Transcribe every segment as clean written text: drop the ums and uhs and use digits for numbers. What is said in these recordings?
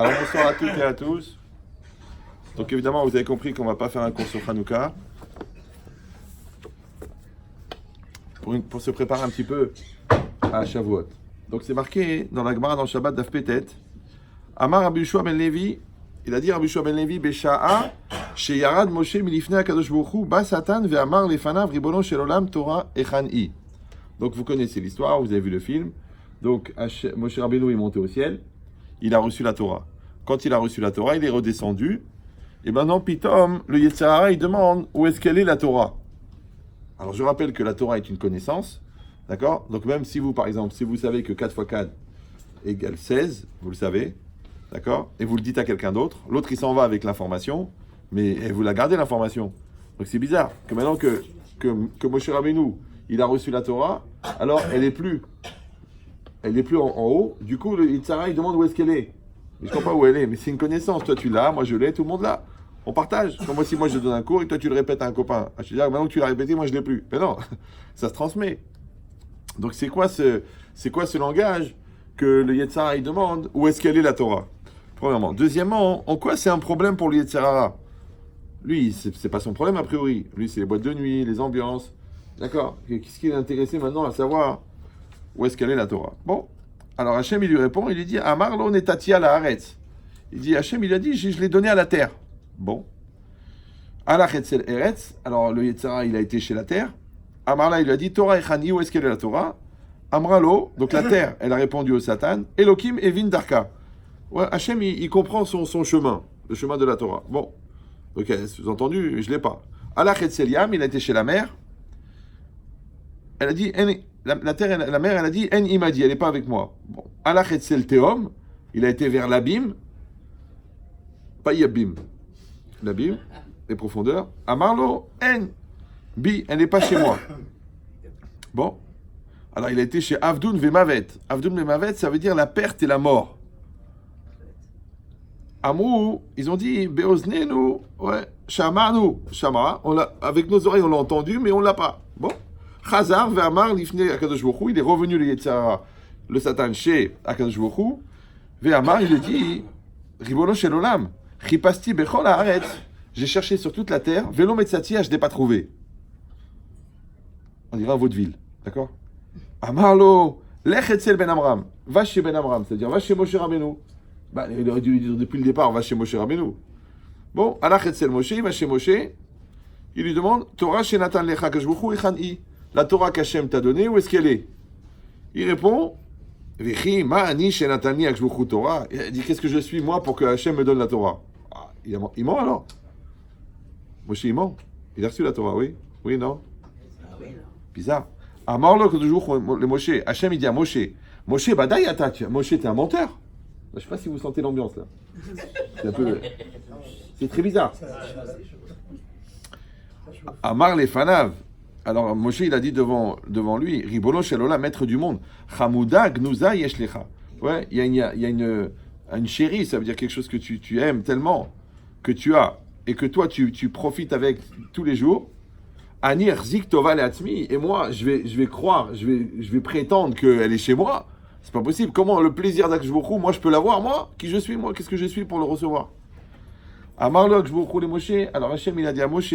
Alors bonsoir à toutes et à tous. Donc évidemment, vous avez compris qu'on ne va pas faire un cours sur Hanouka. Pour se préparer un petit peu à Shavuot. Donc c'est marqué dans la Gemara dans Shabbat Daf Petet. Amar Rabbi Yoshua ben Levi, il a dit Rabbi Yoshua ben Levi Besha'a Sheyarad Moshe milifnei HaKadosh Baruch Hu Ba Satan ve'amar lefanav Ribono shel Olam Torah Echan-i. Donc vous connaissez l'histoire, vous avez vu le film. Donc Moshe Rabbeinu est monté au ciel, il a reçu la Torah. Quand il a reçu la Torah, il est redescendu. Et maintenant, Pitom, le Yetzer Hara, il demande où est-ce qu'elle est la Torah. Alors je rappelle que la Torah est une connaissance, d'accord? Donc même si vous, par exemple, si vous savez que 4 x 4 égale 16, vous le savez, d'accord? Et vous le dites à quelqu'un d'autre, l'autre il s'en va avec l'information, mais vous la gardez l'information. Donc c'est bizarre que maintenant que Moshe Rabbeinu, il a reçu la Torah, alors elle n'est plus en haut, du coup le Yetzer Hara, il demande où est-ce qu'elle est. Je ne comprends pas où elle est, mais c'est une connaissance, toi tu l'as, moi je l'ai, tout le monde l'a. On partage. Comme moi, si moi je donne un cours et toi tu le répètes à un copain. Je te dis, maintenant que tu l'as répété, moi je ne l'ai plus. Mais non, ça se transmet. Donc c'est quoi ce langage que le Yetzer Hara il demande? Où est-ce qu'elle est la Torah? Premièrement. Deuxièmement, en quoi c'est un problème pour le Yetzer Hara? Lui, c'est pas son problème a priori. Lui, c'est les boîtes de nuit, les ambiances. D'accord? Qu'est-ce qui est intéressé maintenant à savoir où est-ce qu'elle est la Torah? Bon. Alors Hachem, il lui répond, il lui dit, Amar lo netatia la haaretz. Il dit, Hachem, il a dit, je l'ai donné à la terre. Bon. Alachetzel Eretz, alors le Yetzer Hara, il a été chez la terre. Amarla, il lui a dit, Torah Echani, où est-ce qu'elle est la Torah? Amralo, donc la terre, elle a répondu au Satan. Elohim Evin Darka. Ouais, Hachem, il comprend son chemin, le chemin de la Torah. Bon. Donc, sous-entendu, je ne l'ai pas. Alachetzel Yam, il a été chez la mer. Elle a dit, la terre, la mer, elle a dit, En Imadi, elle n'est pas avec moi. Bon. Alachetzel Teom, il a été vers l'abîme. Pas Yabim. L'abîme, les profondeurs. Amarlo, En. Bi, elle n'est pas chez moi. Bon. Alors, il a été chez Avdun Vemavet. Avdun Vemavet, ça veut dire la perte et la mort. Amrou, ils ont dit, Beoznenu, ouais, Shamanu, Shama, avec nos oreilles, on l'a entendu, mais on ne l'a pas. Bon. Chazar, Ve'amar, Lifnei HaKadosh Baruch Hu, il est revenu le Yetzer Hara, le Satan, chez HaKadosh Baruch Hu. Ve'amar, il lui dit, Ribono shel Olam, Chipasti bechol haaretz, j'ai cherché sur toute la terre, Velo metzati, je n'ai pas trouvé. On dirait un vaudeville, d'accord? Amarlo, lech etzel ben Amram, va chez Ben Amram, c'est-à-dire va chez Moshe Rabbeinu. Bah, il aurait dû lui dire depuis le départ, va chez Moshe Rabbeinu. Bon, alach etzel Moshe, il va chez Moshe, il lui demande, Torah shenatan lecha kashbuchu echan-i, la Torah qu'Hachem t'a donnée, où est-ce qu'elle est? Il répond, Vechi ma ani shenatan li kashbuchu Torah. Il dit, qu'est-ce que je suis moi pour que Hachem me donne la Torah? Ah, il ment alors. Moshe, il ment. Il a reçu la Torah, oui? Oui, non? Bizarre. Amarlo toujours le Moshe. Hachem, il dit à Moshe, Moshe, badaï attaque. Moshe, t'es un menteur. Je ne sais pas si vous sentez l'ambiance là. C'est très bizarre. Amar les fanav. Alors Moshe, il a dit devant lui, Ribolo shelola, maître du monde. Chamouda gnuza yeshlecha. Ouais, il y a une chérie, ça veut dire quelque chose que tu aimes tellement, que tu as, et que toi tu profites avec tous les jours. Ani rzik tova leatzmi, et moi je vais croire, je vais prétendre qu'elle est chez moi. C'est pas possible. Comment le plaisir d'Akadosh Baruch Hu, moi je peux l'avoir, moi? Qui je suis, moi? Qu'est-ce que je suis pour le recevoir? Amarlo Akadosh Baruch Hu le Moshe. Alors Hachem, il a dit à Moshe,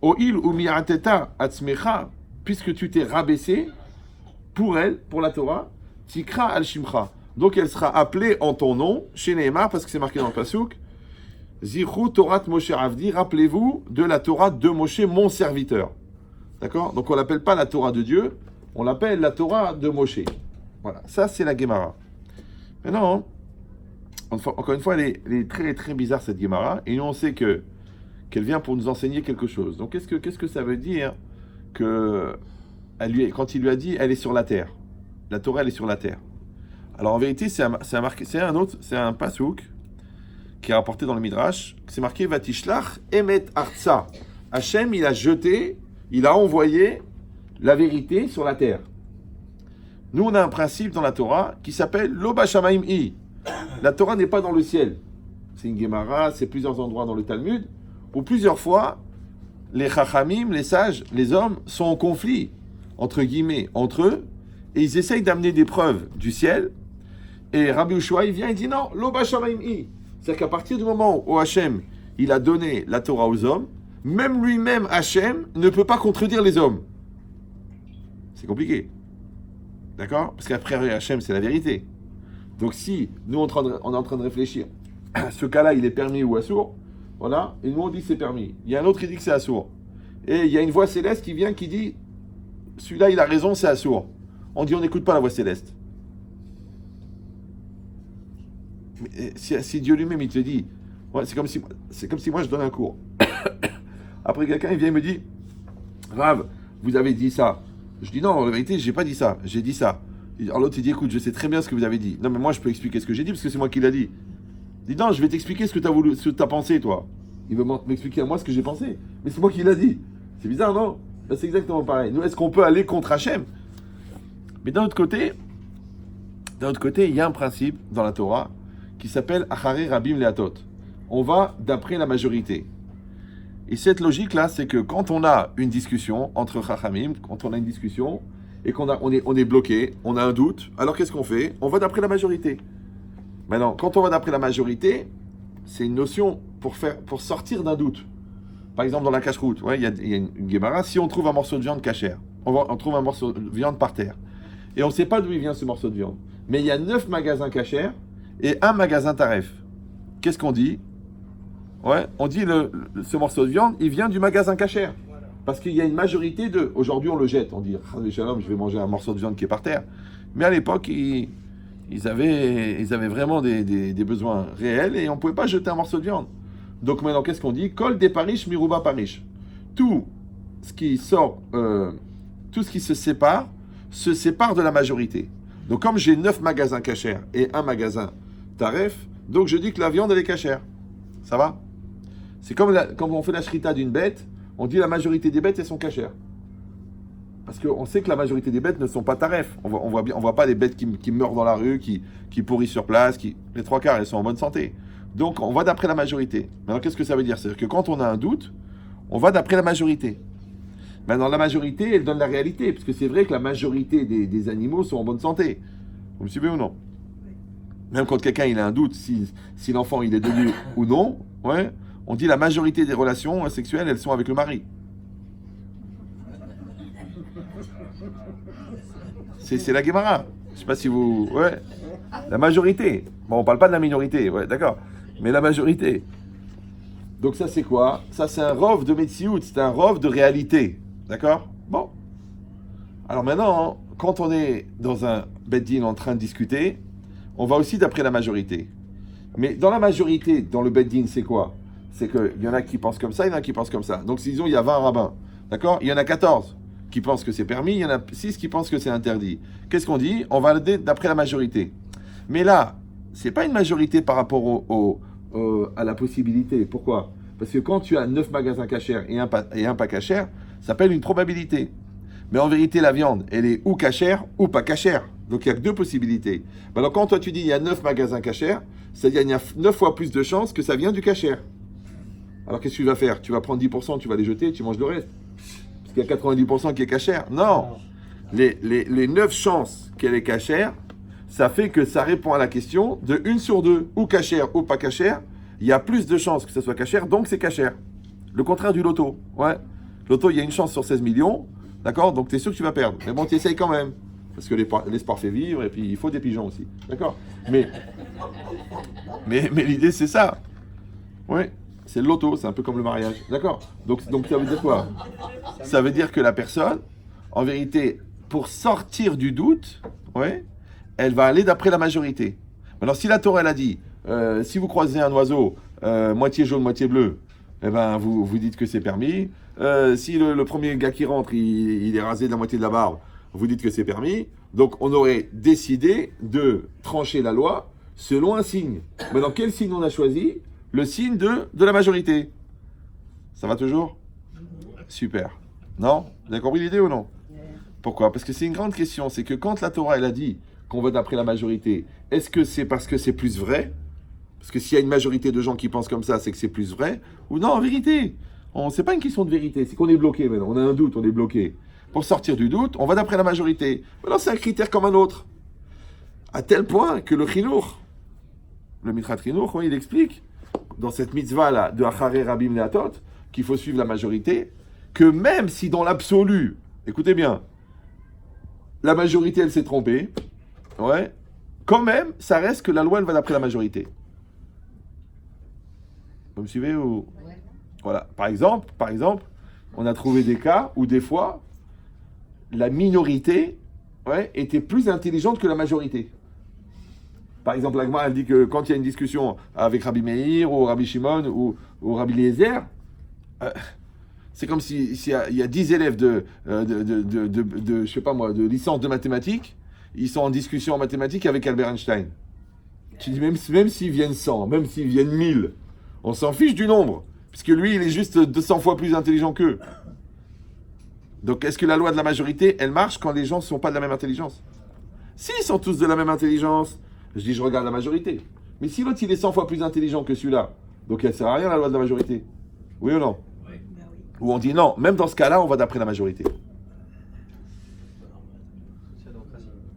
O'il ou mi'ateta atzmecha, puisque tu t'es rabaissé pour elle, pour la Torah, tikra al shimcha. Donc elle sera appelée en ton nom, chez Nehemar, parce que c'est marqué dans le pasuk. Zichru Torat Moshe Avdi, rappelez-vous de la Torah de Moshe, mon serviteur. D'accord? Donc on l'appelle pas la Torah de Dieu, on l'appelle la Torah de Moshe. Voilà, ça c'est la Gemara. Maintenant, encore une fois, elle est très très bizarre cette Gemara, et nous on sait qu'elle vient pour nous enseigner quelque chose. Donc qu'est-ce que ça veut dire que quand il lui a dit elle est sur la terre, la Torah elle est sur la terre. Alors en vérité c'est un pasuk qui est rapporté dans le Midrash, c'est marqué Vatishlach Emet Artsa. Hachem, il a envoyé la vérité sur la terre. Nous, on a un principe dans la Torah qui s'appelle Lo Bashamaim I. La Torah n'est pas dans le ciel. C'est une Gemara, c'est plusieurs endroits dans le Talmud, où plusieurs fois, les Chachamim, les sages, les hommes, sont en conflit, entre guillemets, entre eux, et ils essayent d'amener des preuves du ciel, Et Rabbi Ushua, il vient et dit non, lo bashamaim i. C'est-à-dire qu'à partir du moment où Hachem, il a donné la Torah aux hommes, même lui-même, Hachem, ne peut pas contredire les hommes. C'est compliqué. D'accord? Parce qu'après Hachem, c'est la vérité. Donc si nous, on est en train de réfléchir, ce cas-là, il est permis ou assourd, voilà, et nous, on dit c'est permis. Il y a un autre qui dit que c'est assourd. Et il y a une voix céleste qui vient, qui dit, celui-là, il a raison, c'est assourd. On dit, on n'écoute pas la voix céleste. Mais si Dieu lui-même, il te dit, ouais, c'est comme si moi, je donne un cours. Après, quelqu'un, il vient et me dit, Rav, vous avez dit ça. Je dis, non, en vérité, j'ai pas dit ça, j'ai dit ça. Alors l'autre, il dit, écoute, je sais très bien ce que vous avez dit. Non, mais moi, je peux expliquer ce que j'ai dit, parce que c'est moi qui l'ai dit. Il dit, non, je vais t'expliquer ce que tu as pensé, toi. Il veut m'expliquer à moi ce que j'ai pensé. Mais c'est moi qui l'ai dit. C'est bizarre, non? Ben, c'est exactement pareil. Nous, est-ce qu'on peut aller contre Hachem? Mais d'un autre côté, il y a un principe dans la Torah qui s'appelle Acharei Rabim Leatot. On va d'après la majorité. Et cette logique-là, c'est que quand on a une discussion entre Chachamim, quand on a une discussion et on est bloqué, on a un doute, alors qu'est-ce qu'on fait? On va d'après la majorité. Maintenant, quand on va d'après la majorité, c'est une notion pour sortir d'un doute. Par exemple, dans la cache-route, ouais, il y a une Gemara, si on trouve un morceau de viande cachère, on trouve un morceau de viande par terre, et on ne sait pas d'où il vient ce morceau de viande, mais il y a 9 magasins cachères et un magasin taref. Qu'est-ce qu'on dit? Ouais, on dit ce morceau de viande, il vient du magasin cachère. Parce qu'il y a une majorité de... Aujourd'hui, on le jette. On dit, Shalom, je vais manger un morceau de viande qui est par terre. Mais à l'époque, ils avaient vraiment des besoins réels et on ne pouvait pas jeter un morceau de viande. Donc maintenant, qu'est-ce qu'on dit? Kol des parish, mirouba parish. Tout ce qui sort, tout ce qui se sépare de la majorité. Donc comme j'ai 9 magasins cachères et un magasin taref, donc je dis que la viande, elle est cachère. Ça va? C'est comme quand on fait la shrita d'une bête, on dit la majorité des bêtes, elles sont cachères. Parce qu'on sait que la majorité des bêtes ne sont pas taref. On voit pas les bêtes qui meurent dans la rue, qui pourrissent sur place, les 3/4, elles sont en bonne santé. Donc on va d'après la majorité. Maintenant, qu'est-ce que ça veut dire? C'est-à-dire que quand on a un doute, on va d'après la majorité. Maintenant, la majorité, elle donne la réalité, parce que c'est vrai que la majorité des animaux sont en bonne santé. Vous me suivez ou non? Même quand quelqu'un il a un doute, si l'enfant il est devenu ou non, ouais, on dit la majorité des relations sexuelles, elles sont avec le mari. C'est la Gemara. Je sais pas si vous... Ouais. La majorité. Bon, on parle pas de la minorité, ouais, d'accord. Mais la majorité. Donc ça, c'est quoi? Ça, c'est un rov de Metsiout, c'est un rov de réalité. D'accord? Bon. Alors maintenant, quand on est dans un Beddin en train de discuter, on va aussi d'après la majorité. Mais dans la majorité, dans le Beddin, c'est quoi? C'est qu'il y en a qui pensent comme ça, il y en a qui pensent comme ça. Donc, disons, il y a 20 rabbins. D'accord? Il y en a 14 qui pensent que c'est permis, il y en a 6 qui pensent que c'est interdit. Qu'est-ce qu'on dit? On va aller d'après la majorité. Mais là, c'est pas une majorité par rapport à la possibilité. Pourquoi? Parce que quand tu as 9 magasins cachers et un pas cachère, ça s'appelle une probabilité. Mais en vérité, la viande, elle est ou cachère ou pas cachère. Donc il n'y a que 2 possibilités. Alors quand toi tu dis il y a 9 magasins cachers, c'est-à-dire qu'il y a 9 fois plus de chances que ça vient du cachère. Alors qu'est-ce que tu vas faire? Tu vas prendre 10%, tu vas les jeter, tu manges le reste. Parce qu'il y a 90% qui est cachère. Non. Les 9 chances qu'elle est cachère, ça fait que ça répond à la question de 1 sur 2, ou cachère ou pas cachère. Il y a plus de chances que ça soit cachère, donc c'est cachère. Le contraire du loto. Ouais. Loto, il y a une chance sur 16 millions. D'accord? Donc tu es sûr que tu vas perdre. Mais bon, tu essayes quand même. Parce que l'espoir fait vivre et puis il faut des pigeons aussi. D'accord? Mais l'idée, c'est ça. Oui. C'est le loto, c'est un peu comme le mariage. D'accord? Donc ça veut dire quoi? Ça veut dire que la personne, en vérité, pour sortir du doute, ouais, elle va aller d'après la majorité. Maintenant, si la Torah, elle a dit, si vous croisez un oiseau, moitié jaune, moitié bleu, eh ben, vous dites que c'est permis. Si le premier gars qui rentre, il est rasé de la moitié de la barbe, vous dites que c'est permis. Donc, on aurait décidé de trancher la loi selon un signe. Maintenant, quel signe on a choisi? Le signe de la majorité. Ça va toujours? Super. Non? Vous avez compris l'idée ou non? Pourquoi? Parce que c'est une grande question. C'est que quand la Torah, elle a dit qu'on va d'après la majorité, est-ce que c'est parce que c'est plus vrai? Parce que s'il y a une majorité de gens qui pensent comme ça, c'est que c'est plus vrai? Ou non, en vérité? C'est pas une question de vérité, c'est qu'on est bloqué maintenant. On a un doute, on est bloqué. Pour sortir du doute, on va d'après la majorité. Alors c'est un critère comme un autre. À tel point que le Chinour, le Mitrat Chinour, il explique dans cette mitzvah-là de Acharei Rabim Leatot qu'il faut suivre la majorité, que même si dans l'absolu, écoutez bien, la majorité elle s'est trompée, ouais, quand même, ça reste que la loi elle va d'après la majorité. Vous me suivez ou... Ouais. Voilà. Par exemple, on a trouvé des cas où des fois, la minorité, ouais, était plus intelligente que la majorité. Par exemple, la Gemara, elle dit que quand il y a une discussion avec Rabbi Meir ou Rabbi Shimon ou Rabbi Eliezer, c'est comme s'il y a 10 élèves de je sais pas moi, de licence de mathématiques, ils sont en discussion en mathématiques avec Albert Einstein. Tu dis même s'ils viennent 100, même s'ils viennent 1000, on s'en fiche du nombre, puisque lui, il est juste 200 fois plus intelligent qu'eux. Donc, est-ce que la loi de la majorité, elle marche quand les gens ne sont pas de la même intelligence? S'ils sont tous de la même intelligence, je dis je regarde la majorité. Mais si l'autre, il est 100 fois plus intelligent que celui-là, donc elle ne sert à rien la loi de la majorité. Oui ou non? Oui. Ou on dit non, même dans ce cas-là, on va d'après la majorité.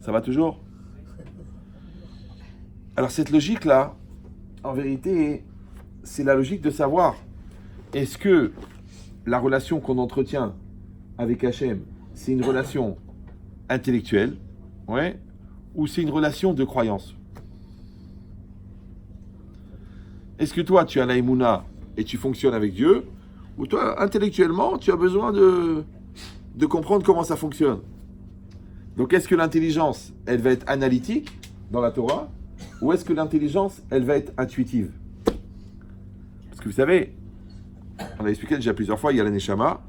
Ça va toujours? Alors cette logique-là, en vérité, c'est la logique de savoir, est-ce que la relation qu'on entretient avec Hachem, c'est une relation intellectuelle, ouais, ou c'est une relation de croyance? Est-ce que toi, tu as la Emouna et tu fonctionnes avec Dieu, ou toi, intellectuellement, tu as besoin de comprendre comment ça fonctionne? Donc, est-ce que l'intelligence, elle va être analytique dans la Torah, ou est-ce que l'intelligence, elle va être intuitive? Parce que vous savez, on a expliqué déjà plusieurs fois, il y a la Neshama,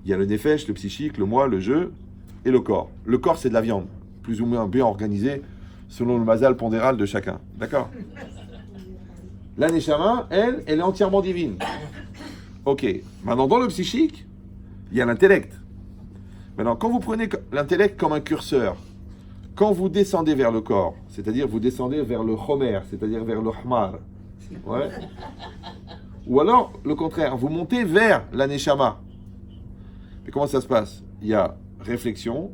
il y a le Nefesh, le psychique, le moi, le je, et le corps. Le corps, c'est de la viande, plus ou moins bien organisé, selon le mazal pondéral de chacun. D'accord? La Neshama, elle est entièrement divine. Ok. Maintenant, dans le psychique, il y a l'intellect. Maintenant, quand vous prenez l'intellect comme un curseur, quand vous descendez vers le corps, c'est-à-dire vous descendez vers le chomer, c'est-à-dire vers le hmar, ouais, ou alors, le contraire, vous montez vers la neshama. Mais comment ça se passe? Il y a réflexion,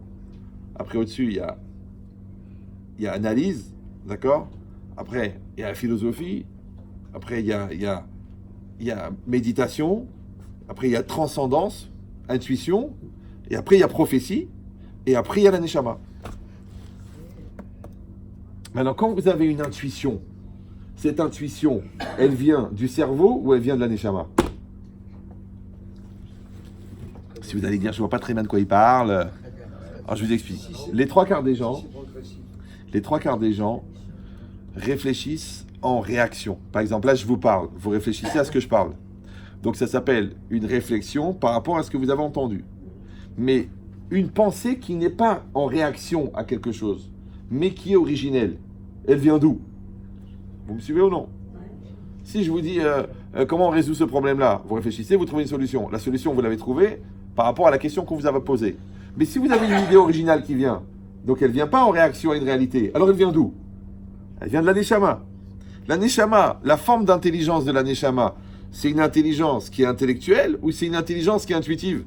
après au-dessus, il y a analyse, d'accord? Après, il y a la philosophie, après, il y a méditation, après, il y a transcendance, intuition, et après, il y a prophétie, et après, il y a la neshama. Maintenant, quand vous avez une intuition, cette intuition, elle vient du cerveau ou elle vient de la neshama? Si vous allez dire, je ne vois pas très bien de quoi il parle, alors je vous explique. Les trois quarts des gens réfléchissent en réaction. Par exemple, là, je vous parle, vous réfléchissez à ce que je parle. Donc, ça s'appelle une réflexion par rapport à ce que vous avez entendu. Mais une pensée qui n'est pas en réaction à quelque chose, mais qui est originelle, elle vient d'où? Vous me suivez ou non? Si je vous dis comment on résout ce problème-là, vous réfléchissez, vous trouvez une solution. La solution, vous l'avez trouvée par rapport à la question qu'on vous avait posée. Mais si vous avez une idée originale qui vient, donc elle ne vient pas en réaction à une réalité, alors elle vient d'où? Elle vient de la neshama. La neshama, la forme d'intelligence de la neshama, c'est une intelligence qui est intellectuelle ou c'est une intelligence qui est intuitive?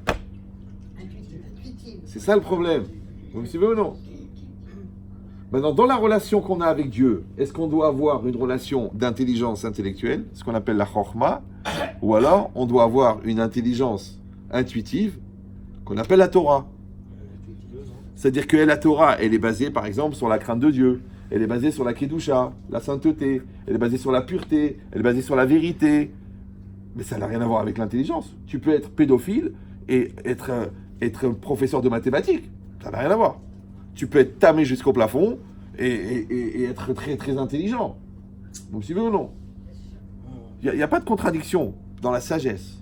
C'est ça le problème. Vous me suivez ou non? Maintenant, dans la relation qu'on a avec Dieu, est-ce qu'on doit avoir une relation d'intelligence intellectuelle, ce qu'on appelle la chorma, ou alors on doit avoir une intelligence intuitive qu'on appelle la Torah? C'est-à-dire que la Torah, elle est basée par exemple sur la crainte de Dieu, elle est basée sur la kedusha, la sainteté, elle est basée sur la pureté, elle est basée sur la vérité. Mais ça n'a rien à voir avec l'intelligence. Tu peux être pédophile et être professeur de mathématiques. Ça n'a rien à voir. Tu peux être tamé jusqu'au plafond et être très très intelligent. Vous me suivez ou non? Il n'y a pas de contradiction dans la sagesse.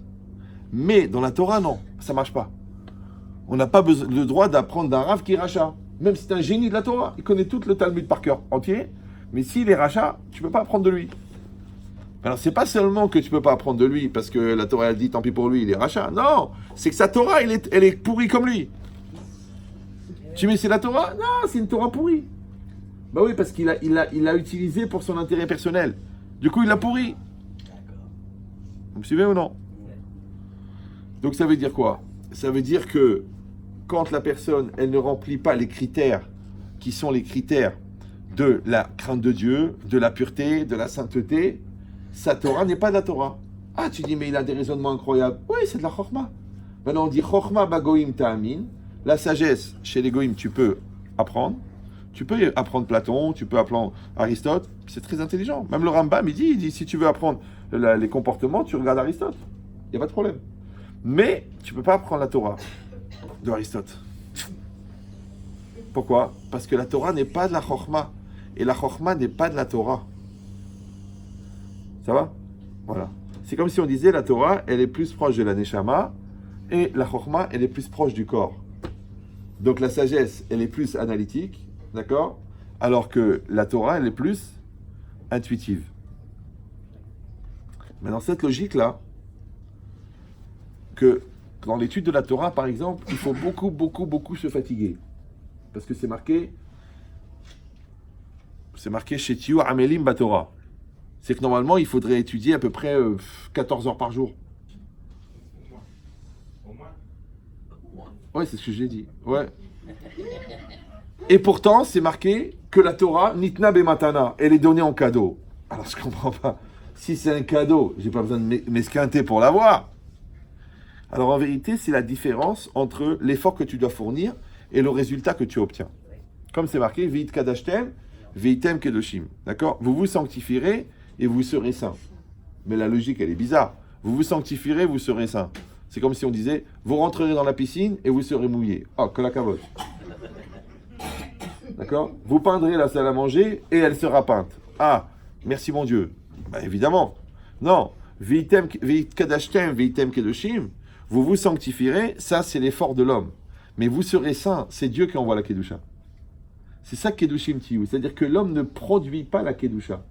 Mais dans la Torah, non, ça ne marche pas. On n'a pas le droit d'apprendre d'un Rav qui est rachat. Même si c'est un génie de la Torah, il connaît tout le Talmud par cœur entier. Mais s'il est rachat, tu ne peux pas apprendre de lui. Alors, c'est pas seulement que tu ne peux pas apprendre de lui parce que la Torah, elle dit tant pis pour lui, il est rachat. Non, c'est que sa Torah, elle est pourrie comme lui. Tu dis, c'est la Torah? Non, c'est une Torah pourrie. Bah oui, parce qu'il l'a utilisé pour son intérêt personnel. Du coup, il l'a pourri. Vous me suivez ou non? Donc, ça veut dire quoi? Ça veut dire que quand la personne, elle ne remplit pas les critères qui sont les critères de la crainte de Dieu, de la pureté, de la sainteté, sa Torah n'est pas de la Torah. Ah, tu dis, mais il a des raisonnements incroyables. Oui, c'est de la Chokhmah. Maintenant, on dit Chokhmah bagoïm ta'amin. La sagesse, chez les goïm, tu peux apprendre. Tu peux apprendre Platon, tu peux apprendre Aristote. C'est très intelligent. Même le Rambam, il dit si tu veux apprendre les comportements, tu regardes Aristote. Il n'y a pas de problème. Mais tu ne peux pas apprendre la Torah de Aristote. Pourquoi? Parce que la Torah n'est pas de la Chokhmah. Et la Chokhmah n'est pas de la Torah. Ça va? Voilà. C'est comme si on disait la Torah, elle est plus proche de la Neshama et la Chokhmah, elle est plus proche du corps. Donc la sagesse, elle est plus analytique, d'accord? Alors que la Torah, elle est plus intuitive. Mais dans cette logique-là, que dans l'étude de la Torah, par exemple, il faut beaucoup se fatiguer. Parce que c'est marqué chez Tiou Amelim Batorah. C'est que normalement, il faudrait étudier à peu près 14 heures par jour. Au moins. Ouais, c'est ce que j'ai dit. Ouais. Et pourtant, c'est marqué que la Torah, Nitna Bematana, elle est donnée en cadeau. Alors, je comprends pas. Si c'est un cadeau, j'ai pas besoin de m'esquinter pour l'avoir. Alors, en vérité, c'est la différence entre l'effort que tu dois fournir et le résultat que tu obtiens. Comme c'est marqué, Veit Kadashtem, Veitem Kedoshim. D'accord? Vous vous sanctifierez et vous serez saints. Mais la logique, elle est bizarre. Vous vous sanctifierez, vous serez saints. C'est comme si on disait, vous rentrerez dans la piscine et vous serez mouillés. Oh, que la cavote. D'accord? Vous peindrez la salle à manger et elle sera peinte. Ah, merci mon Dieu. Bah, évidemment. Non. Veit Kadashtem, Veitem Kedoshim. Vous vous sanctifierez, ça c'est l'effort de l'homme. Mais vous serez saints, c'est Dieu qui envoie la Kedusha. C'est ça Kedushim Tiyu. C'est-à-dire que l'homme ne produit pas la Kedusha.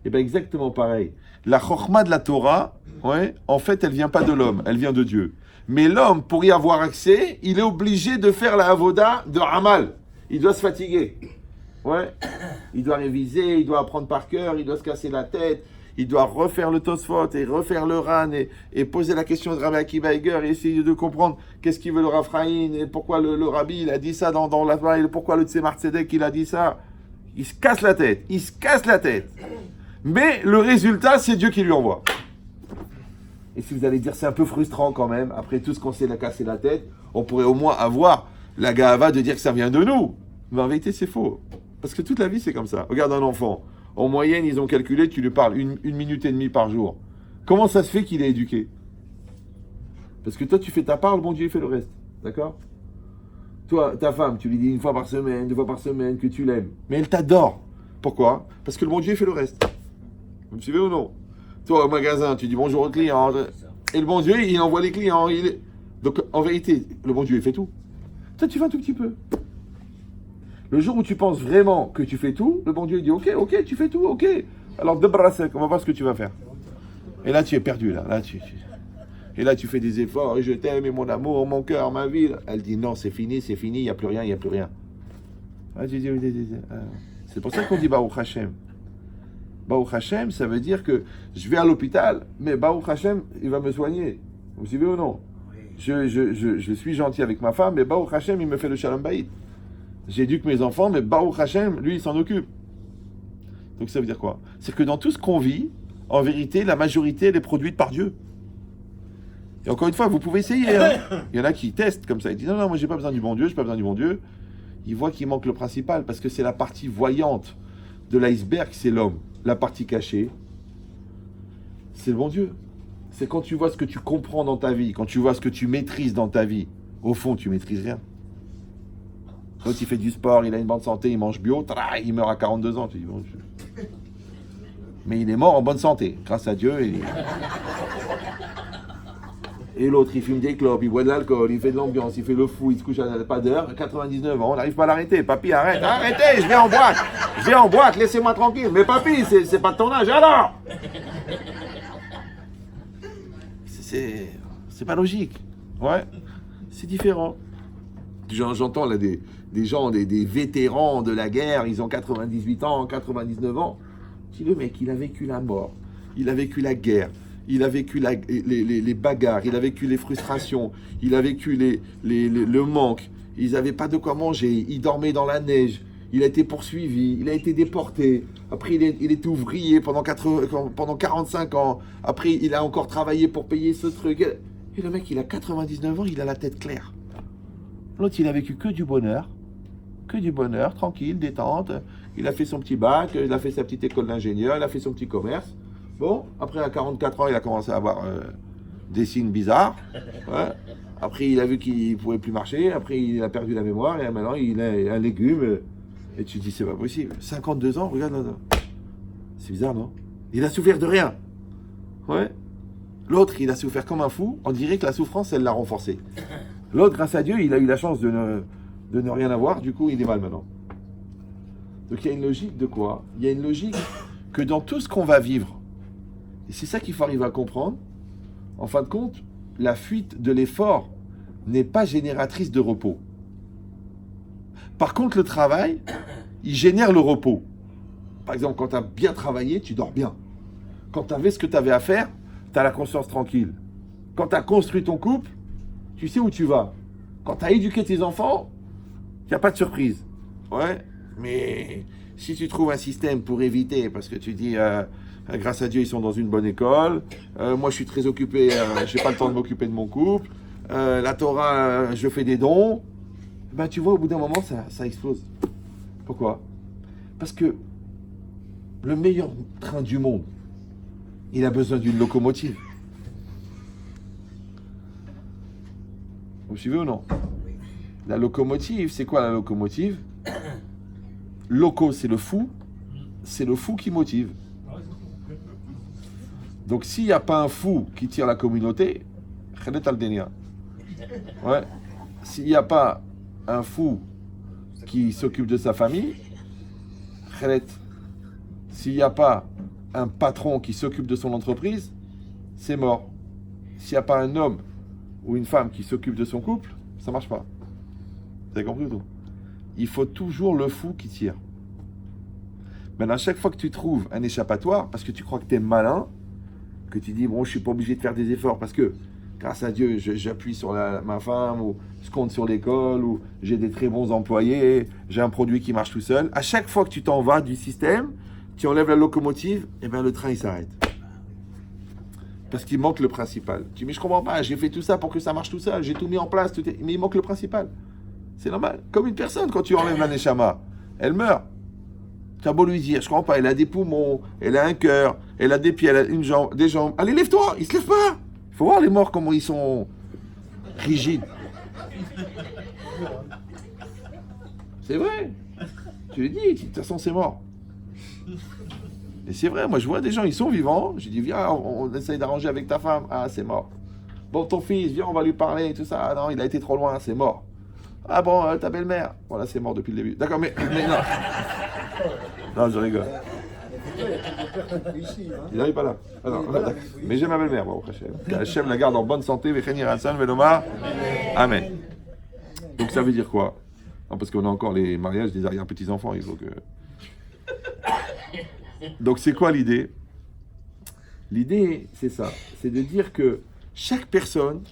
Et bien exactement pareil. La Chokhmah de la Torah, ouais, en fait, elle vient pas de l'homme, elle vient de Dieu. Mais l'homme, pour y avoir accès, il est obligé de faire la avoda de Hamal. Il doit se fatiguer. Ouais. Il doit réviser, il doit apprendre par cœur, il doit se casser la tête, il doit refaire le Tosfot et refaire le Ran et poser la question de Rabbi Akiva Eiger et essayer de comprendre qu'est-ce qu'il veut le Raphaïn et pourquoi le Rabbi il a dit ça dans la et pourquoi le Tzemar Tzedek il a dit ça. Il se casse la tête, Mais le résultat, c'est Dieu qui lui envoie. Et si vous allez dire c'est un peu frustrant quand même, après tout ce qu'on s'est cassé la tête, on pourrait au moins avoir la gahava de dire que ça vient de nous. Mais en vérité, c'est faux. Parce que toute la vie, c'est comme ça. Regarde un enfant. En moyenne, ils ont calculé, tu lui parles une minute et demie par jour. Comment ça se fait qu'il est éduqué? Parce que toi, tu fais ta part, le bon Dieu, il fait le reste. D'accord? Toi, ta femme, tu lui dis une fois par semaine, 2 fois par semaine que tu l'aimes. Mais elle t'adore. Pourquoi? Parce que le bon Dieu, il fait le reste. Vous me suivez ou non? Toi, au magasin, tu dis bonjour aux clients. Et le bon Dieu, il envoie les clients. Donc, en vérité, le bon Dieu, il fait tout. Toi, tu fais un tout petit peu. Le jour où tu penses vraiment que tu fais tout, le bon Dieu il dit ok, tu fais tout, ok. Alors, de brassec, on va voir ce que tu vas faire. Et là, tu es perdu, là. Et là, tu fais des efforts, et je t'aime, et mon amour, mon cœur, ma vie. Elle dit non, c'est fini, il n'y a plus rien. Ah, c'est pour ça qu'on dit Baruch Hashem. Baruch Hashem, ça veut dire que je vais à l'hôpital, mais Baruch Hashem, il va me soigner. Vous suivez ou non? Je suis gentil avec ma femme, mais Baruch Hashem, il me fait le Shalom Bayit. J'éduque mes enfants, mais Baruch Hashem, lui, il s'en occupe. Donc ça veut dire quoi? C'est que dans tout ce qu'on vit, en vérité, la majorité, elle est produite par Dieu. Et encore une fois, vous pouvez essayer. Hein. Il y en a qui testent comme ça. Ils disent non, moi, j'ai pas besoin du bon Dieu, j'ai pas besoin du bon Dieu. Ils voient qu'il manque le principal, parce que c'est la partie voyante de l'iceberg, c'est l'homme. La partie cachée, c'est le bon Dieu. C'est quand tu vois ce que tu comprends dans ta vie, quand tu vois ce que tu maîtrises dans ta vie. Au fond, tu maîtrises rien. Quand il fait du sport, il a une bonne santé, il mange bio, il meurt à 42 ans. Tu dis, bon, mais il est mort en bonne santé, grâce à Dieu. Et l'autre, il fume des clopes, il boit de l'alcool, il fait de l'ambiance, il fait le fou, il se couche à pas d'heure, 99 ans, on n'arrive pas à l'arrêter. Papy, arrêtez, je vais en boîte, laissez-moi tranquille. Mais papy, c'est pas de ton âge, alors c'est pas logique. Ouais, c'est différent. J'entends là des gens, des vétérans de la guerre, ils ont 98 ans, 99 ans. Je dis, le mec, il a vécu la mort, il a vécu la guerre, il a vécu les bagarres, il a vécu les frustrations, il a vécu le manque, ils n'avaient pas de quoi manger, ils dormaient dans la neige, il a été poursuivi, il a été déporté, après il est ouvrier pendant 45 ans, après il a encore travaillé pour payer ce truc. Et le mec, il a 99 ans, il a la tête claire. L'autre, il a vécu que du bonheur, tranquille, détente. Il a fait son petit bac, il a fait sa petite école d'ingénieur, il a fait son petit commerce. Bon, après à 44 ans, il a commencé à avoir des signes bizarres. Ouais. Après, il a vu qu'il ne pouvait plus marcher. Après, il a perdu la mémoire. Et maintenant, il a un légume. Et tu te dis, c'est pas possible. 52 ans, regarde là. C'est bizarre, non? Il a souffert de rien. Ouais. L'autre, il a souffert comme un fou. On dirait que la souffrance, elle l'a renforcé. L'autre, grâce à Dieu, il a eu la chance de ne rien avoir. Du coup, il est mal maintenant. Donc, il y a une logique de quoi? Il y a une logique que dans tout ce qu'on va vivre, et c'est ça qu'il faut arriver à comprendre, en fin de compte, la fuite de l'effort n'est pas génératrice de repos. Par contre, le travail, il génère le repos. Par exemple, quand tu as bien travaillé, tu dors bien. Quand tu avais ce que tu avais à faire, tu as la conscience tranquille. Quand tu as construit ton couple, tu sais où tu vas. Quand tu as éduqué tes enfants, il n'y a pas de surprise. Ouais, mais si tu trouves un système pour éviter, parce que tu dis... grâce à Dieu, ils sont dans une bonne école. Moi, je suis très occupé. Je n'ai pas le temps de m'occuper de mon couple. La Torah, je fais des dons. Ben, tu vois, au bout d'un moment, ça explose. Pourquoi? Parce que le meilleur train du monde, il a besoin d'une locomotive. Vous suivez ou non? La locomotive, c'est quoi la locomotive? Loco, c'est le fou. C'est le fou qui motive. Donc, s'il n'y a pas un fou qui tire la communauté, ouais. S'il n'y a pas un fou qui s'occupe de sa famille, s'il n'y a pas un patron qui s'occupe de son entreprise, c'est mort. S'il n'y a pas un homme ou une femme qui s'occupe de son couple, ça ne marche pas. Vous avez compris tout? Il faut toujours le fou qui tire. Maintenant, à chaque fois que tu trouves un échappatoire, parce que tu crois que tu es malin, que tu dis, bon, je ne suis pas obligé de faire des efforts parce que, grâce à Dieu, j'appuie sur ma femme, ou je compte sur l'école, ou j'ai des très bons employés, j'ai un produit qui marche tout seul. À chaque fois que tu t'en vas du système, tu enlèves la locomotive, et bien le train, il s'arrête. Parce qu'il manque le principal. Tu dis, mais je ne comprends pas, j'ai fait tout ça pour que ça marche tout seul, j'ai tout mis en place, mais il manque le principal. C'est normal. Comme une personne, quand tu enlèves la neshama, elle meurt. Tu as beau lui dire, je comprends pas, elle a des poumons, elle a un cœur, elle a des pieds, elle a une jambe, des jambes. Allez, lève-toi, il se lève pas. Il faut voir les morts, comment ils sont rigides. C'est vrai. Tu lui dis, de toute façon, c'est mort. Et c'est vrai, moi je vois des gens, ils sont vivants. Je dis, viens, on essaye d'arranger avec ta femme. Ah, c'est mort. Bon, ton fils, viens, on va lui parler et tout ça. Ah non, il a été trop loin, c'est mort. Ah bon, ta belle-mère. Voilà, c'est mort depuis le début. D'accord, mais non. Non, je rigole. Il n'arrive pas là. Ah, non, mais j'ai ma belle-mère, bon, Hachem la garde en bonne santé, Amen. Donc ça veut dire quoi? Non, parce qu'on a encore les mariages des arrière-petits-enfants, il faut que... Donc c'est quoi l'idée? L'idée, c'est ça. C'est de dire que chaque personne,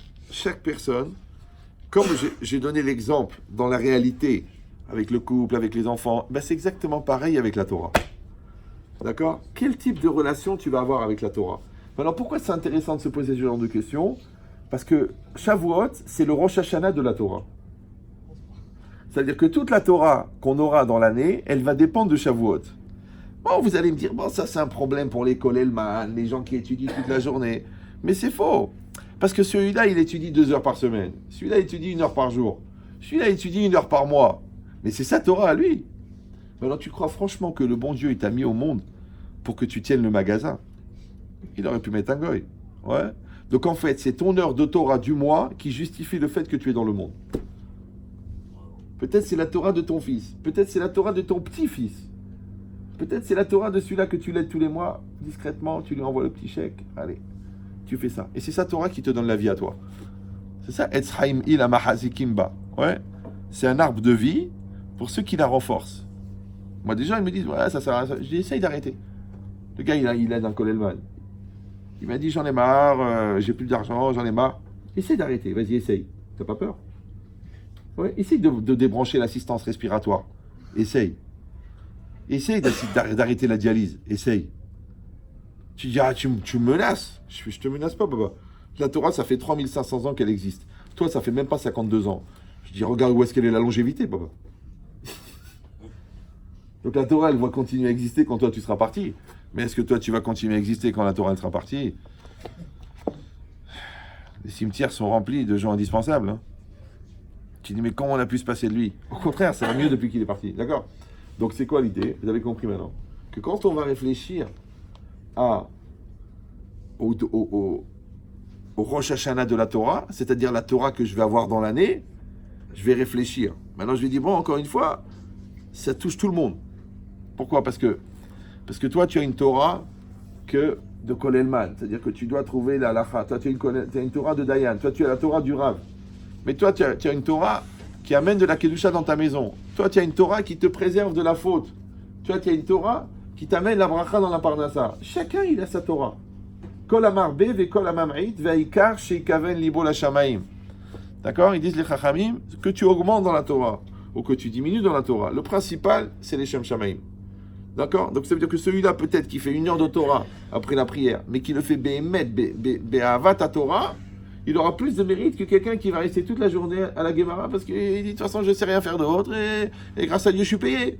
comme j'ai donné l'exemple dans la réalité, avec le couple, avec les enfants, ben c'est exactement pareil avec la Torah. D'accord? Quel type de relation tu vas avoir avec la Torah? Alors pourquoi c'est intéressant de se poser ce genre de questions? Parce que Shavuot, c'est le Rosh Hashanah de la Torah. C'est-à-dire que toute la Torah qu'on aura dans l'année, elle va dépendre de Shavuot. Bon, vous allez me dire, bon, ça c'est un problème pour les Kolelman, les gens qui étudient toute la journée. Mais c'est faux. Parce que celui-là, il étudie 2 heures par semaine. Celui-là, il étudie 1 heure par jour. Celui-là, il étudie 1 heure par mois. Mais c'est sa Torah à lui. Maintenant, tu crois franchement que le bon Dieu, il t'a mis au monde pour que tu tiennes le magasin? Il aurait pu mettre un goy. Ouais. Donc en fait, c'est ton heure de Torah du mois qui justifie le fait que tu es dans le monde. Peut-être c'est la Torah de ton fils. Peut-être c'est la Torah de ton petit-fils. Peut-être c'est la Torah de celui-là que tu l'aides tous les mois, discrètement, tu lui envoies le petit chèque. Allez, tu fais ça. Et c'est sa Torah qui te donne la vie à toi. C'est ça, Etz Haim Il Amahazikimba. Ouais. C'est un arbre de vie pour ceux qui la renforcent. Moi, des gens, ils me disent, ouais, ça sert à ça. Je dis, essaye d'arrêter. Le gars, il aide un Kolelman. Il m'a dit, j'en ai marre, j'ai plus d'argent, j'en ai marre. Essaye d'arrêter, vas-y, essaye. T'as pas peur? Ouais, essaye de débrancher l'assistance respiratoire. Essaye. Essaye d'arrêter la dialyse. Essaye. Tu dis, ah, tu me menaces. Je te menace pas, papa. La Torah, ça fait 3500 ans qu'elle existe. Toi, ça fait même pas 52 ans. Je dis, regarde où est-ce qu'elle est la longévité, papa. Donc la Torah, elle va continuer à exister quand toi, tu seras parti. Mais est-ce que toi, tu vas continuer à exister quand la Torah, elle sera partie? Les cimetières sont remplis de gens indispensables. Hein. Tu dis, mais comment on a pu se passer de lui? Au contraire, ça va mieux depuis qu'il est parti. D'accord? Donc c'est quoi l'idée? Vous avez compris maintenant? Que quand on va réfléchir au Rosh Hashanah de la Torah, c'est-à-dire la Torah que je vais avoir dans l'année, je vais réfléchir. Maintenant, je vais dire, bon, encore une fois, ça touche tout le monde. Pourquoi? Parce que toi, tu as une Torah de Kolelman, c'est-à-dire que tu dois trouver la halacha. Toi, tu as une Torah de Dayan. Toi, tu as la Torah du Rav. Mais toi, tu as une Torah qui amène de la Kedusha dans ta maison. Toi, tu as une Torah qui te préserve de la faute. Toi, tu as une Torah qui t'amène la bracha dans la parnassa. Chacun, il a sa Torah. Kol amarbe ve kol amamrit veikar sheikaven libo la shamaim. D'accord? Ils disent les chachamim que tu augmentes dans la Torah ou que tu diminues dans la Torah. Le principal, c'est les shem shamaim. D'accord? Donc ça veut dire que celui-là, peut-être, qui fait 1 heure de Torah après la prière, mais qui le fait be'avat à Torah, il aura plus de mérite que quelqu'un qui va rester toute la journée à la Gemara parce qu'il dit de toute façon je ne sais rien faire d'autre et grâce à Dieu je suis payé.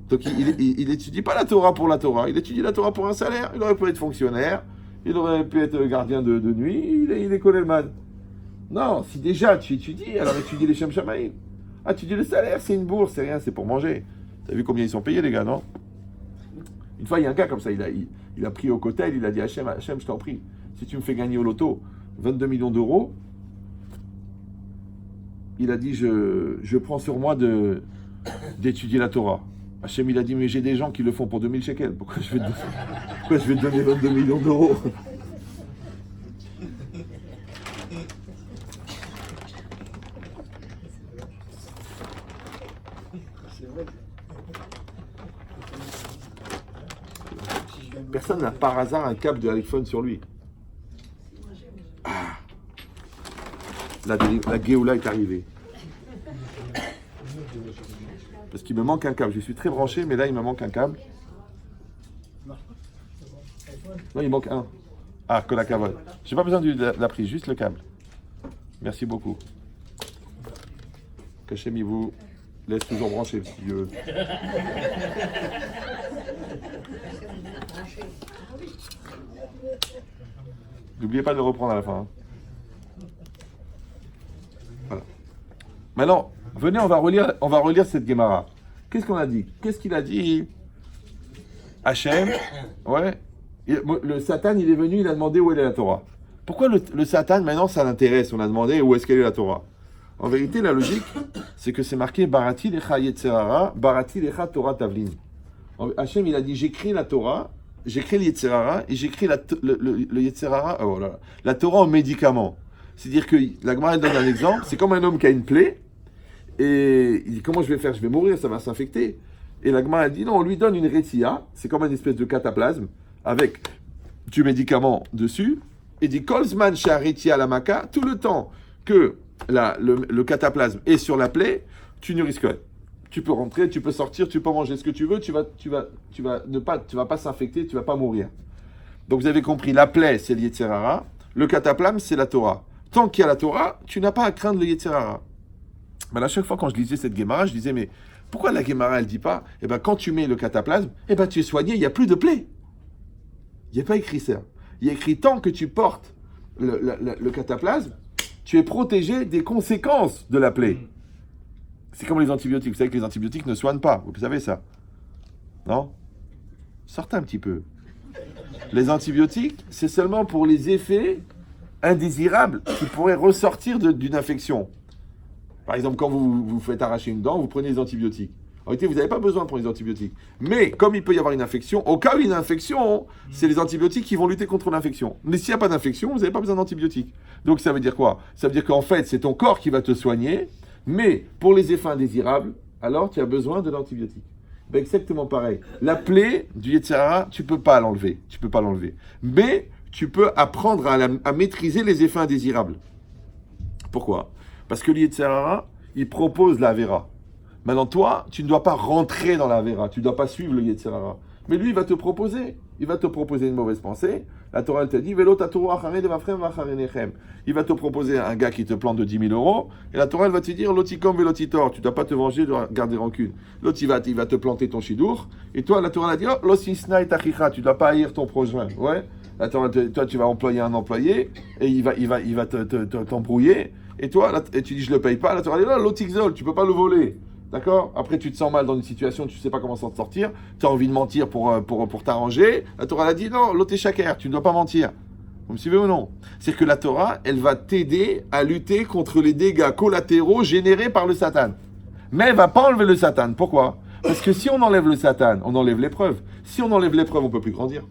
Donc il n'étudie pas la Torah pour la Torah, il étudie la Torah pour un salaire. Il aurait pu être fonctionnaire, il aurait pu être gardien de nuit, il est Kolelman. Non, si déjà tu étudies, alors étudie les Shem Shamaim. Ah, tu dis le salaire, c'est une bourse, c'est rien, c'est pour manger. T'as vu combien ils sont payés les gars, non? Une fois il y a un gars comme ça, il a pris au cotel, il a dit Hachem, je t'en prie, si tu me fais gagner au loto 22 millions d'euros, il a dit je prends sur moi d'étudier la Torah. Hachem il a dit mais j'ai des gens qui le font pour 2000 shekels, pourquoi je vais te donner 22 millions d'euros? Personne n'a par hasard un câble de iPhone sur lui. Ah. La Géoula est arrivée. Parce qu'il me manque un câble. Je suis très branché, mais là, il me manque un câble. Non, il manque un. Ah, que la cavale. J'ai pas besoin de la prise, juste le câble. Merci beaucoup. Qu'Hachem, il vous laisse toujours branché, si Dieu veut. N'oubliez pas de le reprendre à la fin. Hein. Voilà. Maintenant, venez, on va relire cette Gemara. Qu'est-ce qu'on a dit? Qu'est-ce qu'il a dit? Hachem, ouais. Le Satan, il est venu, il a demandé où est la Torah. Pourquoi le Satan, maintenant, ça l'intéresse? On a demandé où est-ce qu'elle est la Torah. En vérité, la logique, c'est que c'est marqué Barati lecha Yetzerara, Barati lecha Torah Tavlin. Hachem, il a dit j'écris la Torah, j'écris le Yetzerara et j'écris le Yetzerara, oh là là, la Torah en médicament. C'est-à-dire que la Gemara donne un exemple, c'est comme un homme qui a une plaie et il dit comment je vais faire? Je vais mourir, ça va s'infecter. Et la Gemara dit non, on lui donne une rétia, c'est comme une espèce de cataplasme avec du médicament dessus et dit Kolzman Sha'retia la Maka, tout le temps que le cataplasme est sur la plaie, tu ne risques rien. Tu peux rentrer, tu peux sortir, tu peux manger ce que tu veux, tu vas pas s'infecter, tu vas pas mourir. Donc vous avez compris, la plaie c'est le Yetzerara, le cataplasme c'est la Torah. Tant qu'il y a la Torah, tu n'as pas à craindre le Yetzerara. Mais à chaque fois quand je lisais cette Gemara, je disais mais pourquoi la Gemara elle dit pas quand tu mets le cataplasme, tu es soigné, il n'y a plus de plaie. Il n'y a pas écrit ça. Il y a écrit tant que tu portes le cataplasme, tu es protégé des conséquences de la plaie. C'est comme les antibiotiques. Vous savez que les antibiotiques ne soignent pas. Vous savez ça? Non? Sortez un petit peu. Les antibiotiques, c'est seulement pour les effets indésirables qui pourraient ressortir d'une infection. Par exemple, quand vous vous faites arracher une dent, vous prenez des antibiotiques. En réalité, vous n'avez pas besoin de prendre des antibiotiques. Mais comme il peut y avoir une infection, au cas où il y a une infection, c'est les antibiotiques qui vont lutter contre l'infection. Mais s'il n'y a pas d'infection, vous n'avez pas besoin d'antibiotiques. Donc ça veut dire quoi? Ça veut dire qu'en fait, c'est ton corps qui va te soigner, mais pour les effets indésirables, alors tu as besoin de l'antibiotique. Exactement pareil. La plaie du Yetzirah, tu ne peux pas l'enlever. Tu peux pas l'enlever. Mais tu peux apprendre à maîtriser les effets indésirables. Pourquoi? Parce que le Yetzirah, il propose la Avera. Maintenant, toi, tu ne dois pas rentrer dans la Vera, tu ne dois pas suivre le Yetzer Hara. Mais lui, il va te proposer. Il va te proposer une mauvaise pensée. La Torah, elle te dit, Velo taturu acharei devafrem v'acharenechem. Il va te proposer un gars qui te plante de 10 000 euros. Et la Torah, elle va te dire, Lotikom velotitor. Tu ne dois pas te venger de garder rancune. L'autre, il va te planter ton chidour. Et toi, la Torah, elle va dire, Losisna et tachicha. Tu ne dois pas haïr ton prochain. Ouais. La Torah, toi, tu vas employer un employé. Et il va t'embrouiller. Et toi, là, et tu dis, je ne le paye pas. La Torah, elle dit, là, Lotixol. Tu ne peux pas le voler. D'accord? Après, tu te sens mal dans une situation, tu ne sais pas comment s'en sortir, tu as envie de mentir pour t'arranger. La Torah a dit non, l'autre est shaker, tu ne dois pas mentir. Vous me suivez ou non? C'est que la Torah, elle va t'aider à lutter contre les dégâts collatéraux générés par le Satan. Mais elle ne va pas enlever le Satan. Pourquoi? Parce que si on enlève le Satan, on enlève l'épreuve. Si on enlève l'épreuve, on ne peut plus grandir.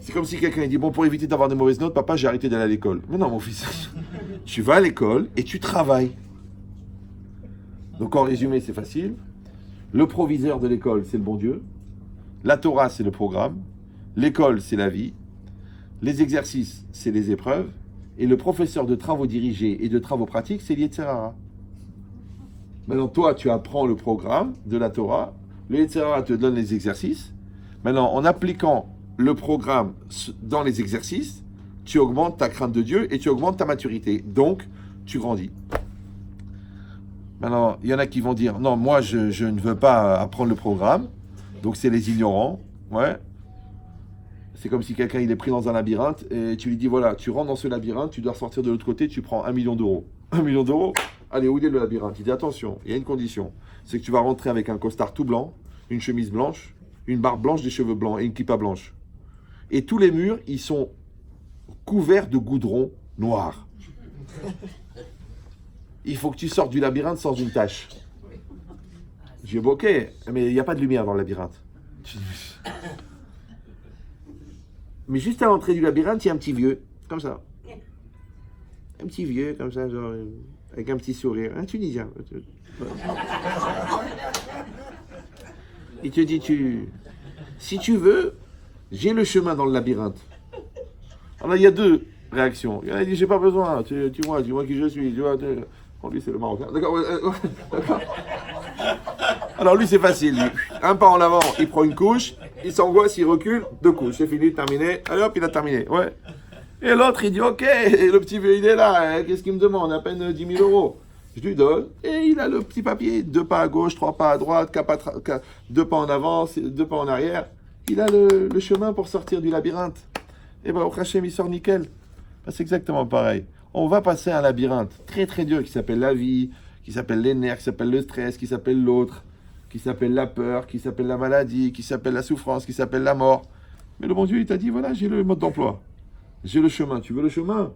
C'est comme si quelqu'un dit, bon, pour éviter d'avoir des mauvaises notes, papa, j'ai arrêté d'aller à l'école. Mais non, mon fils, tu vas à l'école et tu travailles. Donc en résumé, c'est facile. Le proviseur de l'école, c'est le bon Dieu. La Torah, c'est le programme. L'école, c'est la vie. Les exercices, c'est les épreuves. Et le professeur de travaux dirigés et de travaux pratiques, c'est l'Yetzer Hara. Maintenant, toi, tu apprends le programme de la Torah. Le Yetzer Hara te donne les exercices. Maintenant, en appliquant le programme dans les exercices, tu augmentes ta crainte de Dieu et tu augmentes ta maturité. Donc, tu grandis. Maintenant, il y en a qui vont dire, non, moi, je ne veux pas apprendre le programme. Donc, c'est les ignorants. Ouais. C'est comme si quelqu'un, il est pris dans un labyrinthe et tu lui dis, voilà, tu rentres dans ce labyrinthe, tu dois ressortir de l'autre côté, tu prends 1 million d'euros. 1 million d'euros? Allez, où est le labyrinthe? Il dit, attention, il y a une condition. C'est que tu vas rentrer avec un costard tout blanc, une chemise blanche, une barbe blanche, des cheveux blancs et une kippa blanche. Et tous les murs, ils sont couverts de goudron noir. Il faut que tu sortes du labyrinthe sans une tache. J'ai dit, ok, mais il n'y a pas de lumière dans le labyrinthe. Mais juste à l'entrée du labyrinthe, il y a un petit vieux, comme ça. Un petit vieux, comme ça, genre, avec un petit sourire. Un Tunisien. Il te dit, si tu veux, j'ai le chemin dans le labyrinthe. Alors, il y a deux réactions. Il y en a qui disent, j'ai pas besoin, tu vois qui je suis, tu vois. Oh, lui, c'est le Marocain. D'accord, d'accord. Alors, lui, c'est facile. Lui. Un pas en avant, il prend une couche, il s'angoisse, il recule, 2 couches. C'est fini, terminé. Allez hop, il a terminé. Ouais. Et l'autre, il dit, ok, et le petit vieux, il est là. Qu'est-ce qu'il me demande? À peine 10 000 euros. Je lui donne, et il a le petit papier. 2 pas à gauche, 3 pas à droite, 2 pas en avant, 2 pas en arrière. Il a le chemin pour sortir du labyrinthe. Et ben, au Hachem, il sort nickel. Ben, c'est exactement pareil. On va passer un labyrinthe très très dur qui s'appelle la vie, qui s'appelle les nerfs, qui s'appelle le stress, qui s'appelle l'autre, qui s'appelle la peur, qui s'appelle la maladie, qui s'appelle la souffrance, qui s'appelle la mort. Mais le bon Dieu, il t'a dit, voilà, j'ai le mode d'emploi. J'ai le chemin. Tu veux le chemin?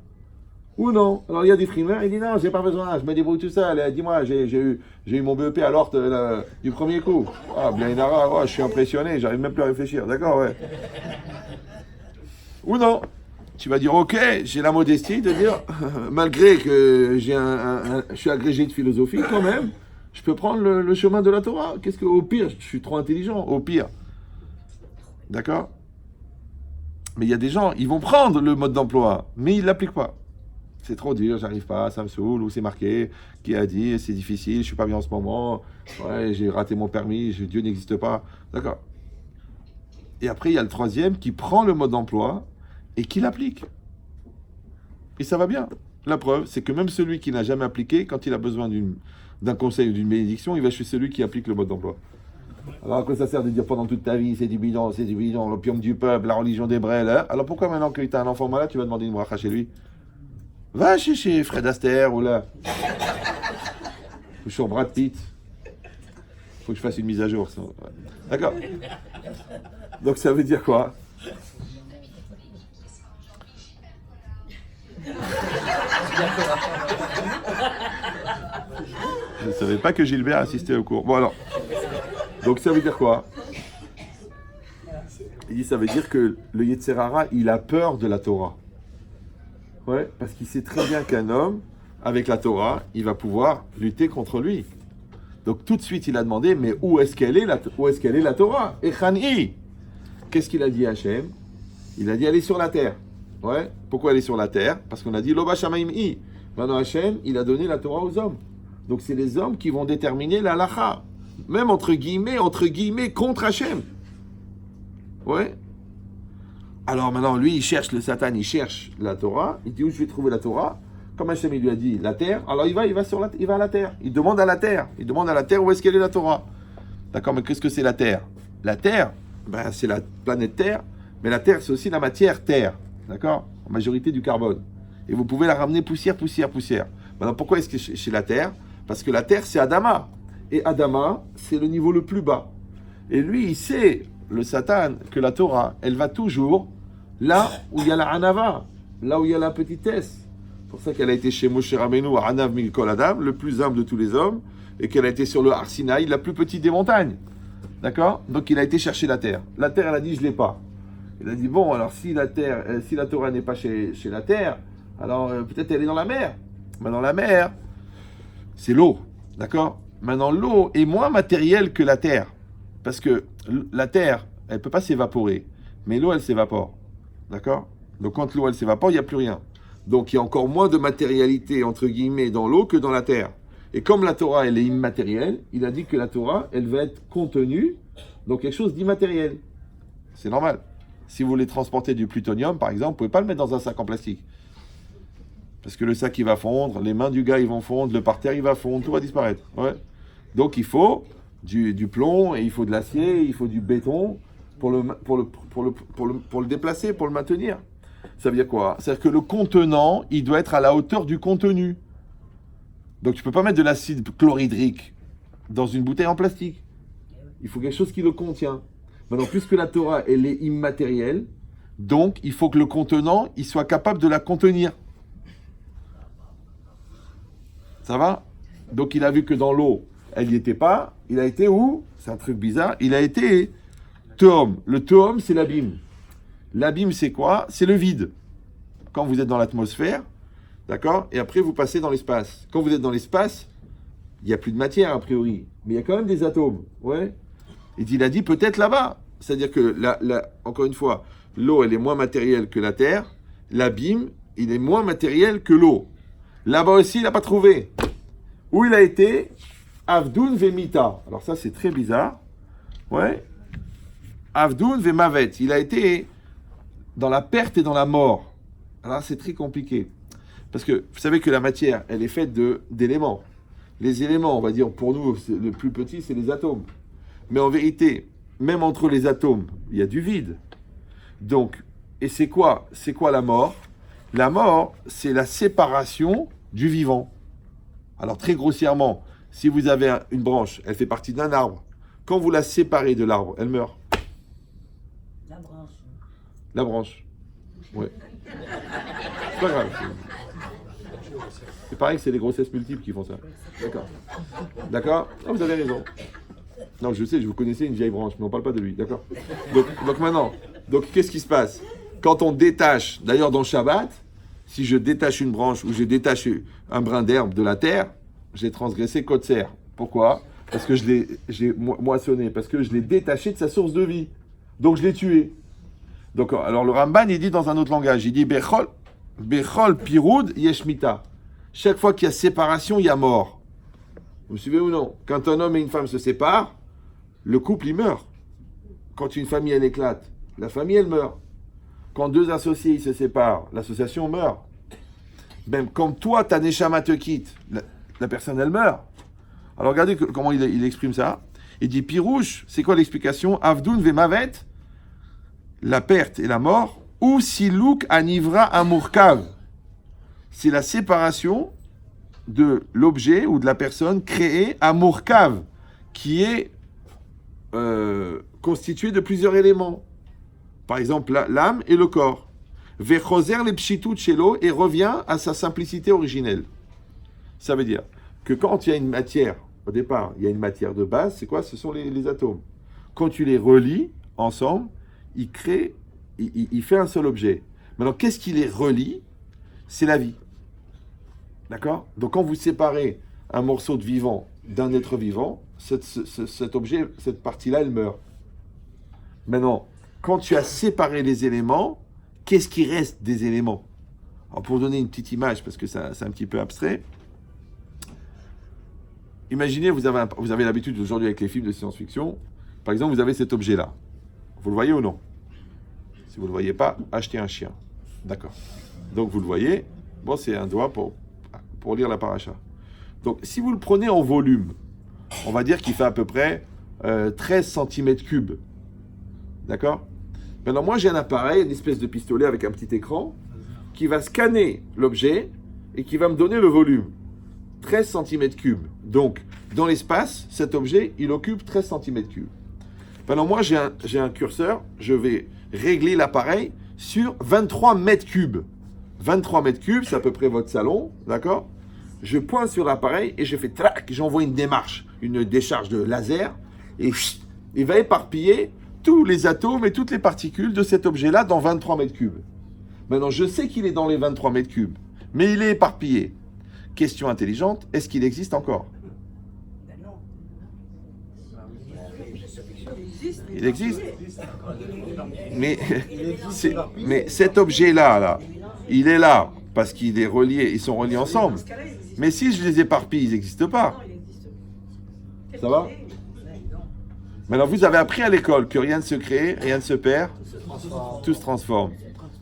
Ou non? Alors il y a des frimeurs, il dit, non, j'ai pas besoin, je me débrouille tout seul. Dis-moi, j'ai eu mon BEP à l'orte du premier coup. Ah, Blainara, oh, je suis impressionné, j'arrive même plus à réfléchir. D'accord, ouais. Ou non? Tu vas dire, ok, j'ai la modestie de dire, malgré que je suis agrégé de philosophie, quand même, je peux prendre le chemin de la Torah. Qu'est-ce que, au pire, je suis trop intelligent, au pire. D'accord? Mais il y a des gens, ils vont prendre le mode d'emploi, mais ils ne l'appliquent pas. C'est trop dur, j'arrive pas, ça me saoule, ou c'est marqué, qui a dit, c'est difficile, je suis pas bien en ce moment, ouais, j'ai raté mon permis, Dieu n'existe pas. D'accord? Et après, il y a le troisième qui prend le mode d'emploi, et qui l'applique. Et ça va bien. La preuve, c'est que même celui qui n'a jamais appliqué, quand il a besoin d'un conseil ou d'une bénédiction, il va chez celui qui applique le mode d'emploi. Alors à quoi ça sert de dire pendant toute ta vie, c'est du bidon, l'opium du peuple, la religion des brels, hein? Alors pourquoi maintenant que tu as un enfant malade, tu vas demander une bracha chez lui? Va chez Fred Astaire ou là. Ou sur Brad Pitt. Faut que je fasse une mise à jour. Ouais. D'accord? Donc ça veut dire quoi? Je ne savais pas que Gilbert assistait au cours. Bon alors, donc ça veut dire quoi? Il dit ça veut dire que le Yetzer Hara, il a peur de la Torah. Ouais, parce qu'il sait très bien qu'un homme, avec la Torah, il va pouvoir lutter contre lui. Donc tout de suite, il a demandé, mais où est-ce qu'elle est la Torah? Et Khani, qu'est-ce qu'il a dit à Hachem? Il a dit, elle est sur la terre. Ouais. Pourquoi elle est sur la terre? Parce qu'on a dit Loba Shamaim I. Maintenant Hachem, il a donné la Torah aux hommes. Donc c'est les hommes qui vont déterminer la halakha. Même entre guillemets, contre Hachem. Ouais. Alors maintenant, lui, il cherche le Satan, il cherche la Torah. Il dit où je vais trouver la Torah. Comme Hachem il lui a dit la terre, alors il va à la terre. Il demande à la terre. Il demande à la terre où est-ce qu'elle est la Torah. D'accord, mais qu'est-ce que c'est la terre? La terre, ben, c'est la planète Terre, mais la terre, c'est aussi la matière terre. D'accord? En majorité du carbone. Et vous pouvez la ramener poussière. Maintenant, pourquoi est-ce que chez la terre? Parce que la terre, c'est Adama. Et Adama, c'est le niveau le plus bas. Et lui, il sait, le Satan, que la Torah, elle va toujours là où il y a la Hanava, là où il y a la petitesse. C'est pour ça qu'elle a été chez Moshe Rabbeinu, Hanav Mikol Adam, le plus humble de tous les hommes, et qu'elle a été sur le Har Sinaï, la plus petite des montagnes. D'accord? Donc il a été chercher la terre. La terre, elle a dit, je ne l'ai pas. Il a dit, bon, alors si la Torah n'est pas chez la terre, alors peut-être elle est dans la mer. Mais dans la mer, c'est l'eau. D'accord? Maintenant, l'eau est moins matérielle que la terre. Parce que la terre, elle ne peut pas s'évaporer. Mais l'eau, elle s'évapore. D'accord? Donc quand l'eau, elle s'évapore, il n'y a plus rien. Donc il y a encore moins de matérialité, entre guillemets, dans l'eau que dans la terre. Et comme la Torah, elle est immatérielle, il a dit que la Torah, elle va être contenue dans quelque chose d'immatériel. C'est normal. Si vous voulez transporter du plutonium, par exemple, vous ne pouvez pas le mettre dans un sac en plastique. Parce que le sac, il va fondre, les mains du gars, ils vont fondre, le parterre, il va fondre, tout va disparaître. Ouais. Donc il faut du plomb, et il faut de l'acier, il faut du béton pour le déplacer, pour le maintenir. Ça veut dire quoi? C'est-à-dire que le contenant, il doit être à la hauteur du contenu. Donc tu ne peux pas mettre de l'acide chlorhydrique dans une bouteille en plastique. Il faut quelque chose qui le contient. Maintenant, puisque la Torah, elle est immatérielle, donc il faut que le contenant, il soit capable de la contenir. Ça va? Donc il a vu que dans l'eau, elle n'y était pas. Il a été où? C'est un truc bizarre. Il a été Tehom. Le Tehom, c'est l'abîme. L'abîme, c'est quoi? C'est le vide. Quand vous êtes dans l'atmosphère, d'accord? Et après, vous passez dans l'espace. Quand vous êtes dans l'espace, il n'y a plus de matière, a priori. Mais il y a quand même des atomes. Ouais. Et il a dit peut-être là-bas. C'est-à-dire que, encore une fois, l'eau, elle est moins matérielle que la terre. L'abîme, il est moins matériel que l'eau. Là-bas aussi, il n'a pas trouvé. Où il a été? Avdoun Vemita. Alors ça, c'est très bizarre. Ouais. Avdoun Vemavet. Il a été dans la perte et dans la mort. Alors c'est très compliqué. Parce que vous savez que la matière, elle est faite d'éléments. Les éléments, on va dire, pour nous, le plus petit, c'est les atomes. Mais en vérité, même entre les atomes, il y a du vide. Donc, et c'est quoi la mort? La mort, c'est la séparation du vivant. Alors très grossièrement, si vous avez une branche, elle fait partie d'un arbre. Quand vous la séparez de l'arbre, elle meurt. La branche. La branche. Ouais. C'est pas grave. C'est pareil que c'est les grossesses multiples qui font ça. D'accord. D'accord? Ah, vous avez raison. Non, je sais, je vous connaissais une vieille branche, mais on ne parle pas de lui. D'accord? Donc maintenant, qu'est-ce qui se passe? Quand on détache, d'ailleurs dans Shabbat, si je détache une branche ou je détache un brin d'herbe de la terre, j'ai transgressé Kotser. Pourquoi? Parce que j'ai moissonné, parce que je l'ai détaché de sa source de vie. Donc je l'ai tué. Donc, alors le Ramban, il dit dans un autre langage, il dit Bechol Piroud Yeshmita. Chaque fois qu'il y a séparation, il y a mort. Vous me suivez ou non? Quand un homme et une femme se séparent, le couple, il meurt. Quand une famille, elle éclate, la famille, elle meurt. Quand deux associés, ils se séparent, l'association meurt. Même quand toi, ta neshama te quitte, la personne, elle meurt. Alors regardez comment il exprime ça. Il dit Pirouche, c'est quoi l'explication? Avdoun Vemavet, la perte et la mort, ou Silouk Anivra Amurkav. C'est la séparation de l'objet ou de la personne créée à Murkav, qui est constitué de plusieurs éléments. Par exemple, l'âme et le corps. Vechoser les pshitut shelo, et revient à sa simplicité originelle. Ça veut dire que quand il y a une matière, au départ, il y a une matière de base, c'est quoi? Ce sont les atomes. Quand tu les relis ensemble, il fait un seul objet. Maintenant, qu'est-ce qui les relie? C'est la vie. D'accord? Donc, quand vous séparez un morceau de vivant d'un être vivant, cet objet, cette partie-là, elle meurt. Maintenant, quand tu as séparé les éléments, qu'est-ce qui reste des éléments? Alors, pour donner une petite image, parce que c'est un petit peu abstrait, imaginez, vous avez l'habitude aujourd'hui avec les films de science-fiction, par exemple, vous avez cet objet-là. Vous le voyez ou non? Si vous ne le voyez pas, achetez un chien. D'accord. Donc vous le voyez, bon, c'est un doigt pour lire la paracha. Donc si vous le prenez en volume, on va dire qu'il fait à peu près 13 cm3. D'accord? Maintenant, moi j'ai un appareil, une espèce de pistolet avec un petit écran, qui va scanner l'objet et qui va me donner le volume. 13 cm3. Donc, dans l'espace, cet objet, il occupe 13 cm3. Maintenant, moi, j'ai un curseur, je vais régler l'appareil sur 23 mètres cubes. 23 mètres cubes, c'est à peu près votre salon, d'accord? Je pointe sur l'appareil et je fais trac, j'envoie une décharge de laser, et il va éparpiller tous les atomes et toutes les particules de cet objet-là dans 23 mètres cubes. Maintenant, je sais qu'il est dans les 23 mètres cubes, mais il est éparpillé. Question intelligente, est-ce qu'il existe encore? Ben non. Il existe. Mais cet objet-là, il est là parce qu'il est relié, ils sont reliés ensemble. Mais si je les éparpille, ils n'existent pas. Ça va? Maintenant, vous avez appris à l'école que rien ne se crée, rien ne se perd, tout se transforme.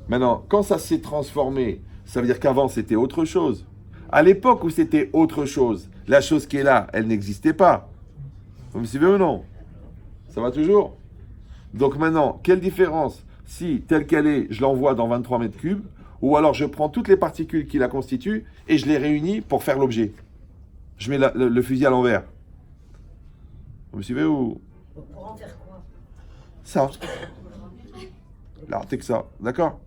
Maintenant, quand ça s'est transformé, ça veut dire qu'avant c'était autre chose. À l'époque où c'était autre chose, la chose qui est là, elle n'existait pas. Vous me suivez ou non? Ça va toujours? Donc maintenant, quelle différence si, telle qu'elle est, je l'envoie dans 23 mètres cubes, ou alors je prends toutes les particules qui la constituent et je les réunis pour faire l'objet. Je mets le fusil à l'envers. Vous me suivez ou? Pour en faire quoi? Ça. Là, t'es que ça. D'accord?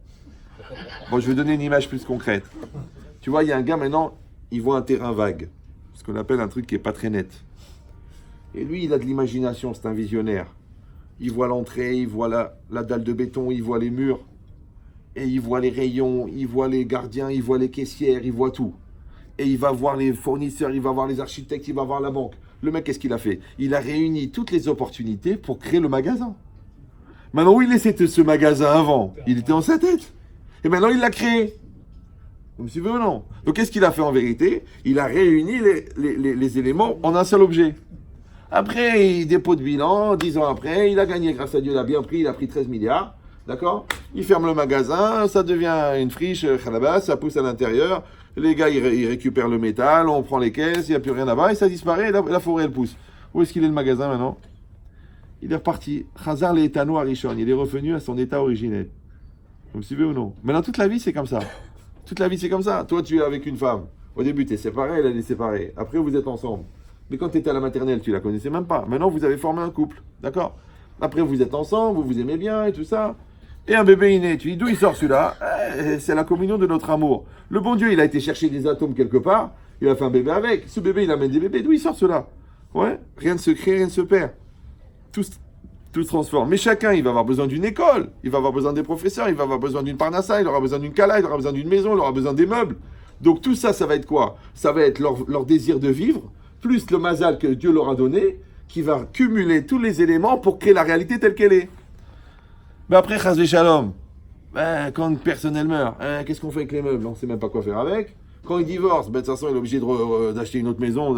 Bon, je vais donner une image plus concrète. Tu vois, il y a un gars maintenant, il voit un terrain vague. Ce qu'on appelle un truc qui n'est pas très net. Et lui, il a de l'imagination, c'est un visionnaire. Il voit l'entrée, il voit la dalle de béton, il voit les murs. Et il voit les rayons, il voit les gardiens, il voit les caissières, il voit tout. Et il va voir les fournisseurs, il va voir les architectes, il va voir la banque. Le mec, qu'est-ce qu'il a fait? Il a réuni toutes les opportunités pour créer le magasin. Maintenant, où il était ce magasin avant? Il était dans sa tête. Et maintenant, il l'a créé. Vous me suivez ou non? Donc, qu'est-ce qu'il a fait en vérité? Il a réuni les éléments en un seul objet. Après, il dépôt de bilan, 10 ans après, il a gagné, grâce à Dieu, il a bien pris, il a pris 13 milliards. D'accord? Il ferme le magasin, ça devient une friche, khalabas, ça pousse à l'intérieur. Les gars, ils récupèrent le métal, on prend les caisses, il n'y a plus rien là-bas, et ça disparaît, et la forêt, elle pousse. Où est-ce qu'il est le magasin maintenant? Il est reparti. Khazar le Etano Arishon, il est revenu à son état originel. Vous me suivez ou non? Maintenant, toute la vie, c'est comme ça. Toute la vie, c'est comme ça. Toi, tu es avec une femme. Au début, tu es séparé, elle est séparée. Après, vous êtes ensemble. Mais quand tu étais à la maternelle, tu la connaissais même pas. Maintenant, vous avez formé un couple. D'accord? Après, vous êtes ensemble, vous vous aimez bien et tout ça. Et un bébé est né. Tu dis, d'où il sort celui-là? C'est la communion de notre amour. Le bon Dieu, il a été chercher des atomes quelque part. Il a fait un bébé avec. Ce bébé, il amène des bébés. D'où il sort cela? Ouais? Rien ne se crée, rien ne se perd. Tout se transforme. Mais chacun, il va avoir besoin d'une école. Il va avoir besoin des professeurs. Il va avoir besoin d'une parnassa. Il aura besoin d'une kala. Il aura besoin d'une maison. Il aura besoin des meubles. Donc tout ça, ça va être quoi? Ça va être leur désir de vivre, plus le mazal que Dieu leur a donné, qui va cumuler tous les éléments pour créer la réalité telle qu'elle est. Mais après, chas shalom, quand une personne elle meurt, qu'est-ce qu'on fait avec les meubles? On ne sait même pas quoi faire avec. Quand il divorce, de toute façon, il est obligé d'acheter une autre maison.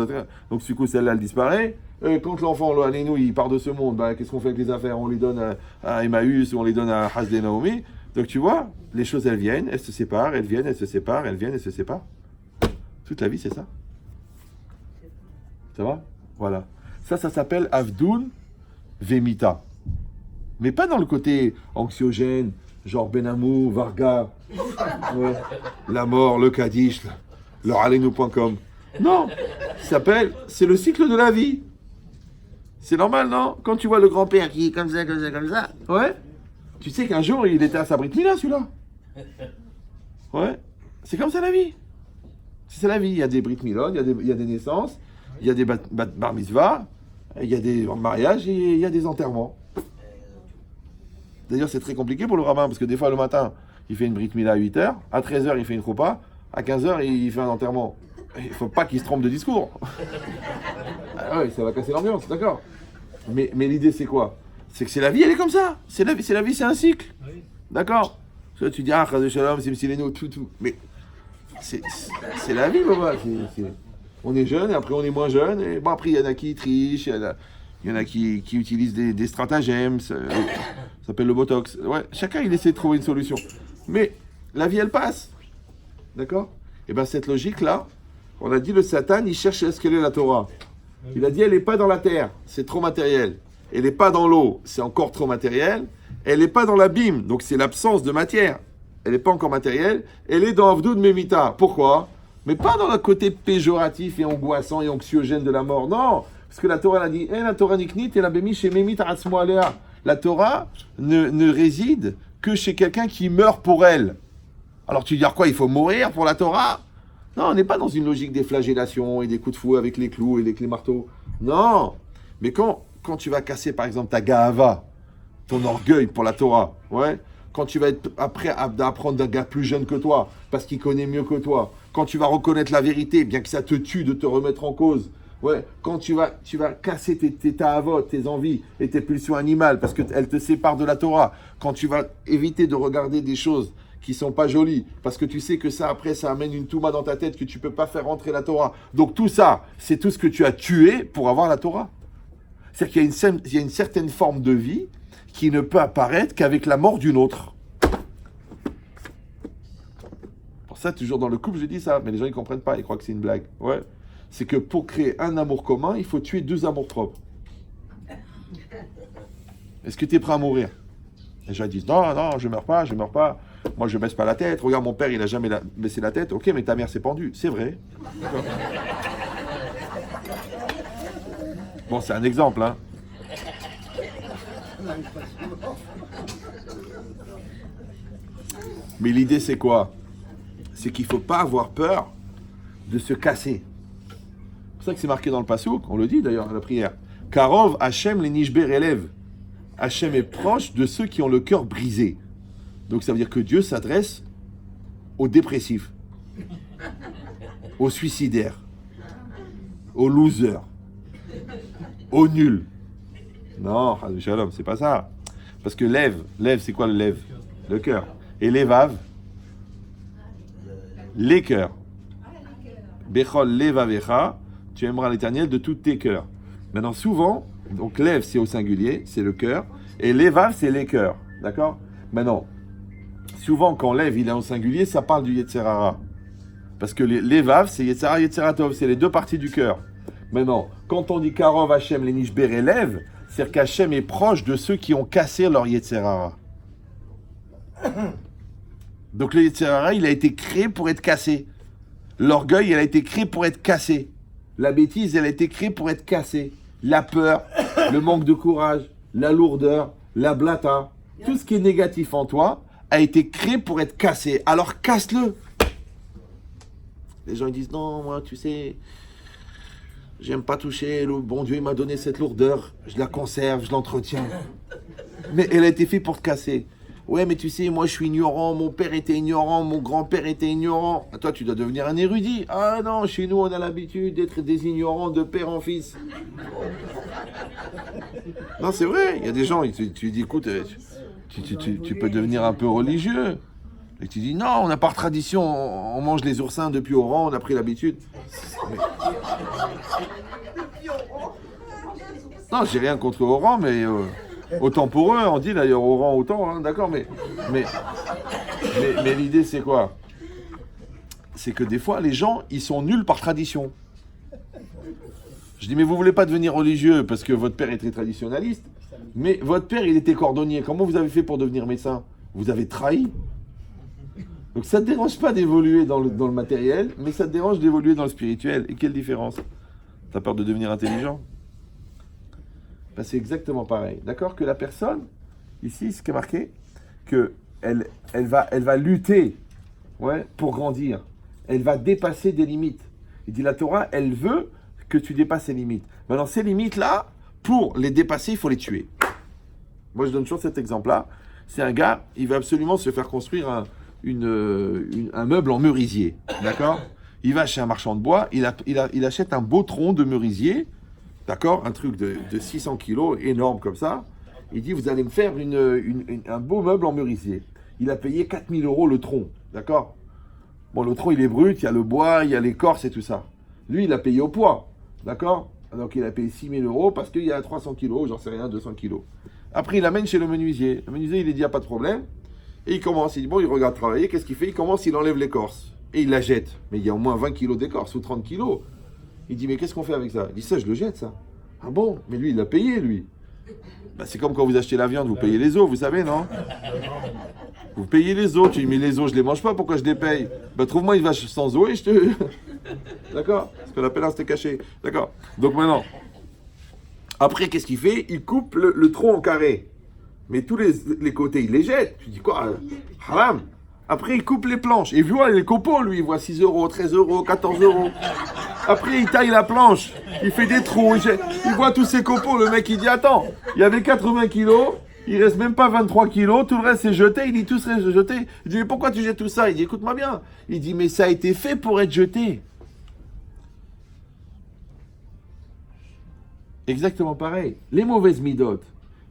Donc, du coup, celle-là, elle disparaît. Quand l'enfant, le Hanénou, il part de ce monde, qu'est-ce qu'on fait avec les affaires? On les donne à Emmaüs ou on les donne à Hasde Naomi. Donc, tu vois, les choses, elles viennent, elles se séparent, elles viennent, elles se séparent, elles viennent, elles se séparent. Toute la vie, c'est ça. Ça va? Voilà. Ça s'appelle Avdoun Vemita. Mais pas dans le côté anxiogène, genre Benamou, Varga, ouais, la mort, le Kaddish, le Aleinu.com. Non, c'est le cycle de la vie. C'est normal, non? Quand tu vois le grand-père qui est comme ça, ouais, tu sais qu'un jour, il était à sa Brit Mila, celui-là. Ouais, c'est comme ça la vie. C'est la vie, il y a des Brit Milot, il y a des naissances, il y a des bar mitzvah, il y a des mariages et il y a des enterrements. D'ailleurs, c'est très compliqué pour le rabbin, parce que des fois, le matin, il fait une brit mila à 8h, à 13h, il fait une choupa, à 15h, il fait un enterrement. Il ne faut pas qu'il se trompe de discours. Ah oui, ça va casser l'ambiance, d'accord. Mais l'idée, c'est quoi? C'est que c'est la vie, elle est comme ça. C'est la vie, c'est un cycle. D'accord? Tu dis, chas shalom, c'est tout. Mais c'est la vie, papa. On est jeune et après on est moins jeune. Et bon, après, il y en a qui trichent, il y en a qui utilisent des stratagèmes, ça s'appelle le Botox. Ouais, chacun, il essaie de trouver une solution. Mais la vie, elle passe. D'accord? Et bien, cette logique-là, on a dit le Satan, il cherche à escaler la Torah. Il a dit, elle n'est pas dans la terre, c'est trop matériel. Elle n'est pas dans l'eau, c'est encore trop matériel. Elle n'est pas dans l'abîme, donc c'est l'absence de matière. Elle n'est pas encore matérielle. Elle est dans Avdoud Memita. Pourquoi? Mais pas dans le côté péjoratif et angoissant et anxiogène de la mort. Non, parce que la Torah elle a dit, la Torah niknit et la bémi chez Memit Aratzmo Alea. La Torah ne réside que chez quelqu'un qui meurt pour elle. Alors tu dis quoi? Il faut mourir pour la Torah? Non, on n'est pas dans une logique des flagellations et des coups de fouet avec les clous et les marteaux. Non. Mais quand tu vas casser, par exemple, ta Gahava, ton orgueil pour la Torah, ouais, quand tu vas être prêt à apprendre d'un gars plus jeune que toi, parce qu'il connaît mieux que toi, quand tu vas reconnaître la vérité, bien que ça te tue de te remettre en cause, ouais, quand tu vas casser tes tahavot, tes envies et tes pulsions animales, parce qu'elles te séparent de la Torah, quand tu vas éviter de regarder des choses qui sont pas jolies, parce que tu sais que ça, après, ça amène une touma dans ta tête que tu peux pas faire rentrer la Torah. Donc tout ça, c'est tout ce que tu as tué pour avoir la Torah. C'est-à-dire qu'il y a une certaine forme de vie qui ne peut apparaître qu'avec la mort d'une autre. Pour ça, toujours dans le couple, je dis ça, mais les gens ils comprennent pas, ils croient que c'est une blague. Ouais. C'est que pour créer un amour commun, il faut tuer deux amours propres. Est-ce que tu es prêt à mourir? Les gens disent non, je meurs pas. Moi, je baisse pas la tête. Regarde, mon père, il a jamais baissé la tête. Ok, mais ta mère s'est pendue. C'est vrai. Bon, c'est un exemple, hein. Mais l'idée, c'est quoi? C'est qu'il ne faut pas avoir peur de se casser. C'est pour ça que c'est marqué dans le Passouk, on le dit d'ailleurs à la prière. Karov Hachem les nishber élève. Hachem est proche de ceux qui ont le cœur brisé. Donc ça veut dire que Dieu s'adresse aux dépressifs, aux suicidaires, aux losers, aux nuls. Non, Shalom, c'est pas ça. Parce que lève, c'est quoi le lève? Le cœur. Et l'évave, les cœurs. Bechol levavecha, tu aimeras l'Éternel de tous tes cœurs. Maintenant, souvent, donc lève, c'est au singulier, c'est le cœur, et l'évave, c'est les cœurs. D'accord? Maintenant, souvent, quand lève, il est au singulier, ça parle du Yetzerara. Parce que l'évave, c'est Yetzera, Yetzeratov, c'est les deux parties du cœur. Maintenant, quand on dit Karov Hachem, les Nishber élève, c'est-à-dire qu'Hachem est proche de ceux qui ont cassé leur Yetzerara. Donc le Yetzerara, il a été créé pour être cassé. L'orgueil, elle a été créé pour être cassé. La bêtise, elle a été créée pour être cassée. La peur, le manque de courage, la lourdeur, la blata, tout ce qui est négatif en toi a été créé pour être cassé. Alors casse-le. Les gens ils disent non, moi tu sais, j'aime pas toucher, le bon Dieu il m'a donné cette lourdeur, je la conserve, je l'entretiens. Mais elle a été faite pour te casser. Ouais, mais tu sais, moi je suis ignorant, mon père était ignorant, mon grand-père était ignorant. Toi, tu dois devenir un érudit. Ah non, chez nous, on a l'habitude d'être des ignorants de père en fils. Non, c'est vrai, il y a des gens, tu dis, écoute, tu peux devenir un peu religieux. Et tu dis, non, on n'a pas de tradition, on mange les oursins depuis Oran, on a pris l'habitude. Mais... Non, j'ai rien contre Oran, mais... autant pour eux, on dit d'ailleurs au rang autant, hein, d'accord, mais l'idée c'est quoi? C'est que des fois les gens ils sont nuls par tradition. Je dis mais vous voulez pas devenir religieux parce que votre père est très traditionnaliste, mais votre père il était cordonnier, comment vous avez fait pour devenir médecin? Vous avez trahi. Donc ça ne te dérange pas d'évoluer dans le matériel, mais ça te dérange d'évoluer dans le spirituel. Et quelle différence? T'as peur de devenir intelligent? Ben, c'est exactement pareil. D'accord? Que la personne, ici, ce qui est marqué, qu'elle va lutter, ouais, pour grandir. Elle va dépasser des limites. Il dit la Torah, elle veut que tu dépasses ces limites. Maintenant, ces limites-là, pour les dépasser, il faut les tuer. Moi, je donne toujours cet exemple-là. C'est un gars, il va absolument se faire construire un meuble en merisier. D'accord? Il va chez un marchand de bois, il achète un beau tronc de merisier. D'accord? Un truc de 600 kilos, énorme comme ça. Il dit, vous allez me faire un beau meuble en merisier. Il a payé 4000 € le tronc. D'accord? Bon, le tronc, il est brut, il y a le bois, il y a l'écorce et tout ça. Lui, il a payé au poids. D'accord? Donc, il a payé 6 000 euros parce qu'il y a 300 kilos, j'en sais rien, 200 kilos. Après, il l'amène chez le menuisier. Le menuisier, il lui dit, il n'y a pas de problème. Et il commence, il dit, bon, il regarde travailler. Qu'est-ce qu'il fait? Il commence, il enlève l'écorce. Et il la jette. Mais il y a au moins 20 kilos d'écorce ou 30 kilos. Il dit, mais qu'est-ce qu'on fait avec ça? Il dit, ça, je le jette, ça. Ah bon? Mais lui, il l'a payé, lui. Bah, c'est comme quand vous achetez la viande, vous payez les os, vous savez, non? Vous payez les os. Tu dis, mais les os, je les mange pas, pourquoi je les paye? Bah, trouve-moi une vache sans os et je te... D'accord? Ce qu'on appelle un steak haché. D'accord? Donc maintenant, après, qu'est-ce qu'il fait? Il coupe le tronc en carré. Mais tous les côtés, il les jette. Tu dis quoi? Haram. Après, il coupe les planches. Et voit les copeaux, lui, il voit 6 euros, 13 euros, 14 euros. Après, il taille la planche. Il fait des trous. Il voit tous ces copeaux. Le mec, il dit, attends, il y avait 80 kilos. Il reste même pas 23 kilos. Tout le reste, c'est jeté. Il dit, tout serait jeté. Il dit, mais pourquoi tu jettes tout ça? Il dit, écoute-moi bien. Il dit, mais ça a été fait pour être jeté. Exactement pareil. Les mauvaises midotes,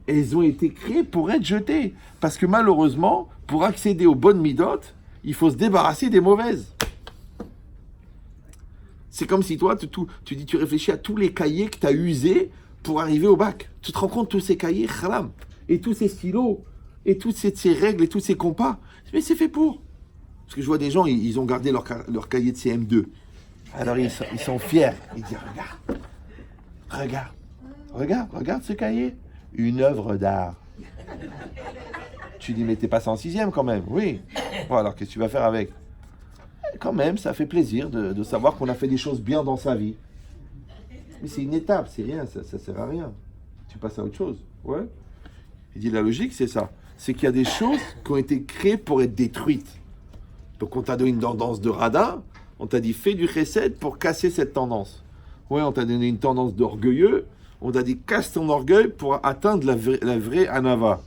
elles ont été créées pour être jetées. Parce que malheureusement, pour accéder aux bonnes midotes, il faut se débarrasser des mauvaises. C'est comme si toi, tu réfléchis à tous les cahiers que tu as usés pour arriver au bac. Tu te rends compte, tous ces cahiers, khalam, et tous ces stylos, et toutes ces règles, et tous ces compas. Mais c'est fait pour. Parce que je vois des gens, ils ont gardé leur cahier de CM2. Alors ils sont fiers. Ils disent, regarde ce cahier. Une œuvre d'art. Tu dis, mais t'es passé en 6e quand même. Oui. Bon, alors qu'est-ce que tu vas faire avec? Quand même, ça fait plaisir de savoir qu'on a fait des choses bien dans sa vie. Mais c'est une étape, c'est rien, ça sert à rien. Tu passes à autre chose. Ouais. Il dit, la logique, c'est ça. C'est qu'il y a des choses qui ont été créées pour être détruites. Donc on t'a donné une tendance de radin, on t'a dit, fais du chesed pour casser cette tendance. Ouais, on t'a donné une tendance d'orgueilleux, on t'a dit, casse ton orgueil pour atteindre la vraie anava.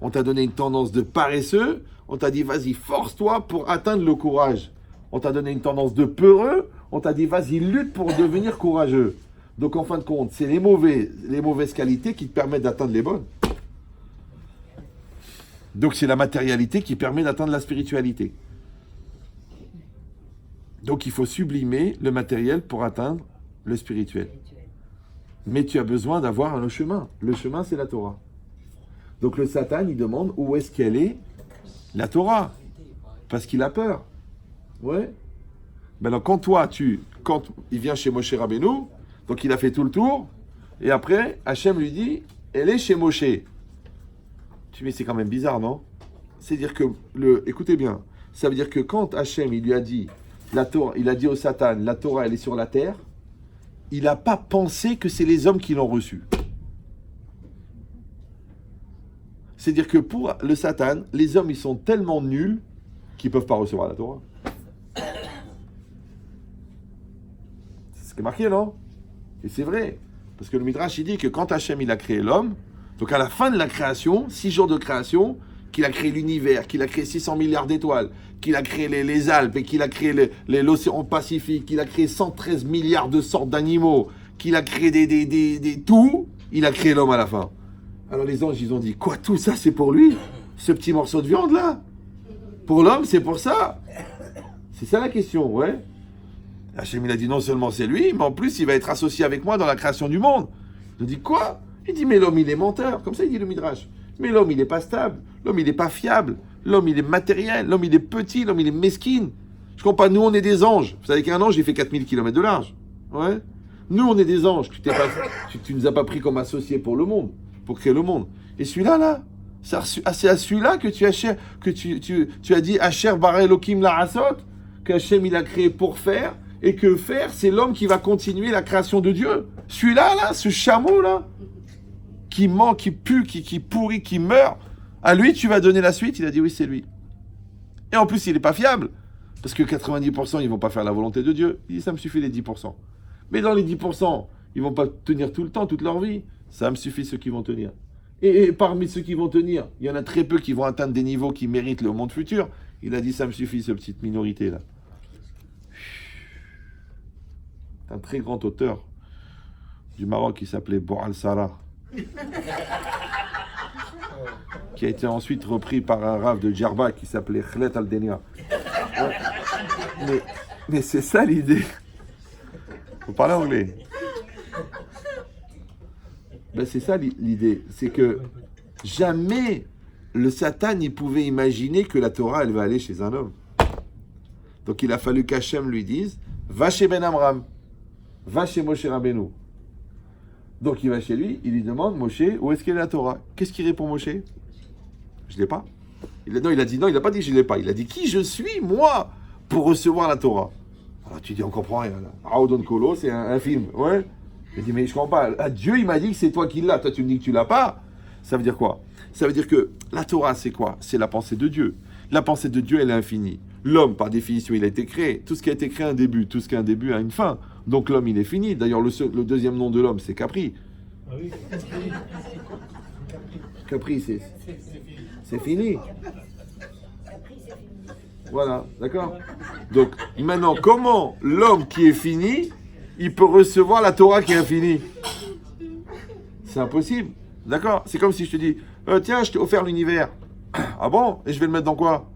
On t'a donné une tendance de paresseux, on t'a dit, vas-y, force-toi pour atteindre le courage. On t'a donné une tendance de peureux, on t'a dit, vas-y, lutte pour devenir courageux. Donc, en fin de compte, c'est les mauvaises qualités qui te permettent d'atteindre les bonnes. Donc, c'est la matérialité qui permet d'atteindre la spiritualité. Donc, il faut sublimer le matériel pour atteindre le spirituel. Mais tu as besoin d'avoir un chemin. Le chemin, c'est la Torah. Donc, le Satan, il demande où est-ce qu'elle est la Torah. Parce qu'il a peur. Ouais. Ben alors, quand il vient chez Moshe Rabbeinu, donc il a fait tout le tour, et après, Hachem lui dit, elle est chez Moshe. Tu dis, mais c'est quand même bizarre, non? C'est-à-dire que, écoutez bien, ça veut dire que quand Hachem, il lui a dit, la Torah, il a dit au Satan, la Torah, elle est sur la terre, il n'a pas pensé que c'est les hommes qui l'ont reçue. C'est-à-dire que pour le Satan, les hommes, ils sont tellement nuls qu'ils ne peuvent pas recevoir la Torah. C'est ce qui est marqué, non? Et c'est vrai. Parce que le Midrash, il dit que quand Hachem, il a créé l'homme, donc à la fin de la création, 6 jours de création, qu'il a créé l'univers, qu'il a créé 600 milliards d'étoiles, qu'il a créé les Alpes, et qu'il a créé l'océan Pacifique, qu'il a créé 113 milliards de sortes d'animaux, qu'il a créé tout, il a créé l'homme à la fin. Alors les anges, ils ont dit, quoi, tout ça, c'est pour lui? Ce petit morceau de viande, là? Pour l'homme, c'est pour ça? C'est ça la question, ouais. Hachem, il a dit, non seulement c'est lui, mais en plus, il va être associé avec moi dans la création du monde. Je dis, quoi? Il dit, mais l'homme, il est menteur. Comme ça, il dit le Midrash. Mais l'homme, il n'est pas stable. L'homme, il n'est pas fiable. L'homme, il est matériel. L'homme, il est petit. L'homme, il est mesquine. Je comprends pas. Nous, on est des anges. Vous savez qu'un ange, il fait 4000 km de large. Ouais. Nous, on est des anges. Tu nous as pas pris comme associés pour le monde, pour créer le monde. Et celui-là, là, c'est à celui-là que tu as dit Asher bara Elokim la'asot, que Hachem, il a créé pour faire, et que faire, c'est l'homme qui va continuer la création de Dieu. Celui-là, là, ce chameau, là, qui ment, qui pue, qui pourrit, qui meurt, à lui, tu vas donner la suite. Il a dit oui, c'est lui. Et en plus, il n'est pas fiable, parce que 90%, ils ne vont pas faire la volonté de Dieu. Il dit, ça me suffit les 10%. Mais dans les 10%, ils ne vont pas tenir tout le temps, toute leur vie. Ça me suffit ceux qui vont tenir. Et parmi ceux qui vont tenir, il y en a très peu qui vont atteindre des niveaux qui méritent le monde futur. Il a dit, ça me suffit, cette petite minorité-là. Un très grand auteur du Maroc qui s'appelait Boual Sarah, qui a été ensuite repris par un rave de Djerba qui s'appelait Khlet Al-Denia. Mais c'est ça l'idée. Vous parlez anglais. Ben, c'est ça l'idée. C'est que jamais le Satan il pouvait imaginer que la Torah elle va aller chez un homme. Donc il a fallu qu'Hachem lui dise va chez Ben Amram, va chez Moshe Rabbeinu. Donc il va chez lui, il lui demande Moshe, où est-ce qu'elle est la Torah? Qu'est-ce qu'il répond Moshe? Je l'ai pas. Il a pas dit je l'ai pas. Il a dit qui je suis moi pour recevoir la Torah. Alors tu dis on comprend rien là. Audon Kolo c'est un film, ouais. Il dit mais je comprends pas. Ah, Dieu il m'a dit que c'est toi qui l'as. Toi tu me dis que tu l'as pas. Ça veut dire quoi? Ça veut dire que la Torah c'est quoi? C'est la pensée de Dieu. La pensée de Dieu elle est infinie. L'homme par définition il a été créé. Tout ce qui a été créé a un début. Tout ce qui a un début a une fin. Donc l'homme il est fini. D'ailleurs le deuxième nom de l'homme c'est Capri. Ah oui. Capri c'est fini. Voilà, d'accord? Donc, maintenant, comment l'homme qui est fini, il peut recevoir la Torah qui est infinie? C'est impossible, d'accord? C'est comme si je te dis, tiens, je t'ai offert l'univers. Ah bon? Et je vais le mettre dans quoi?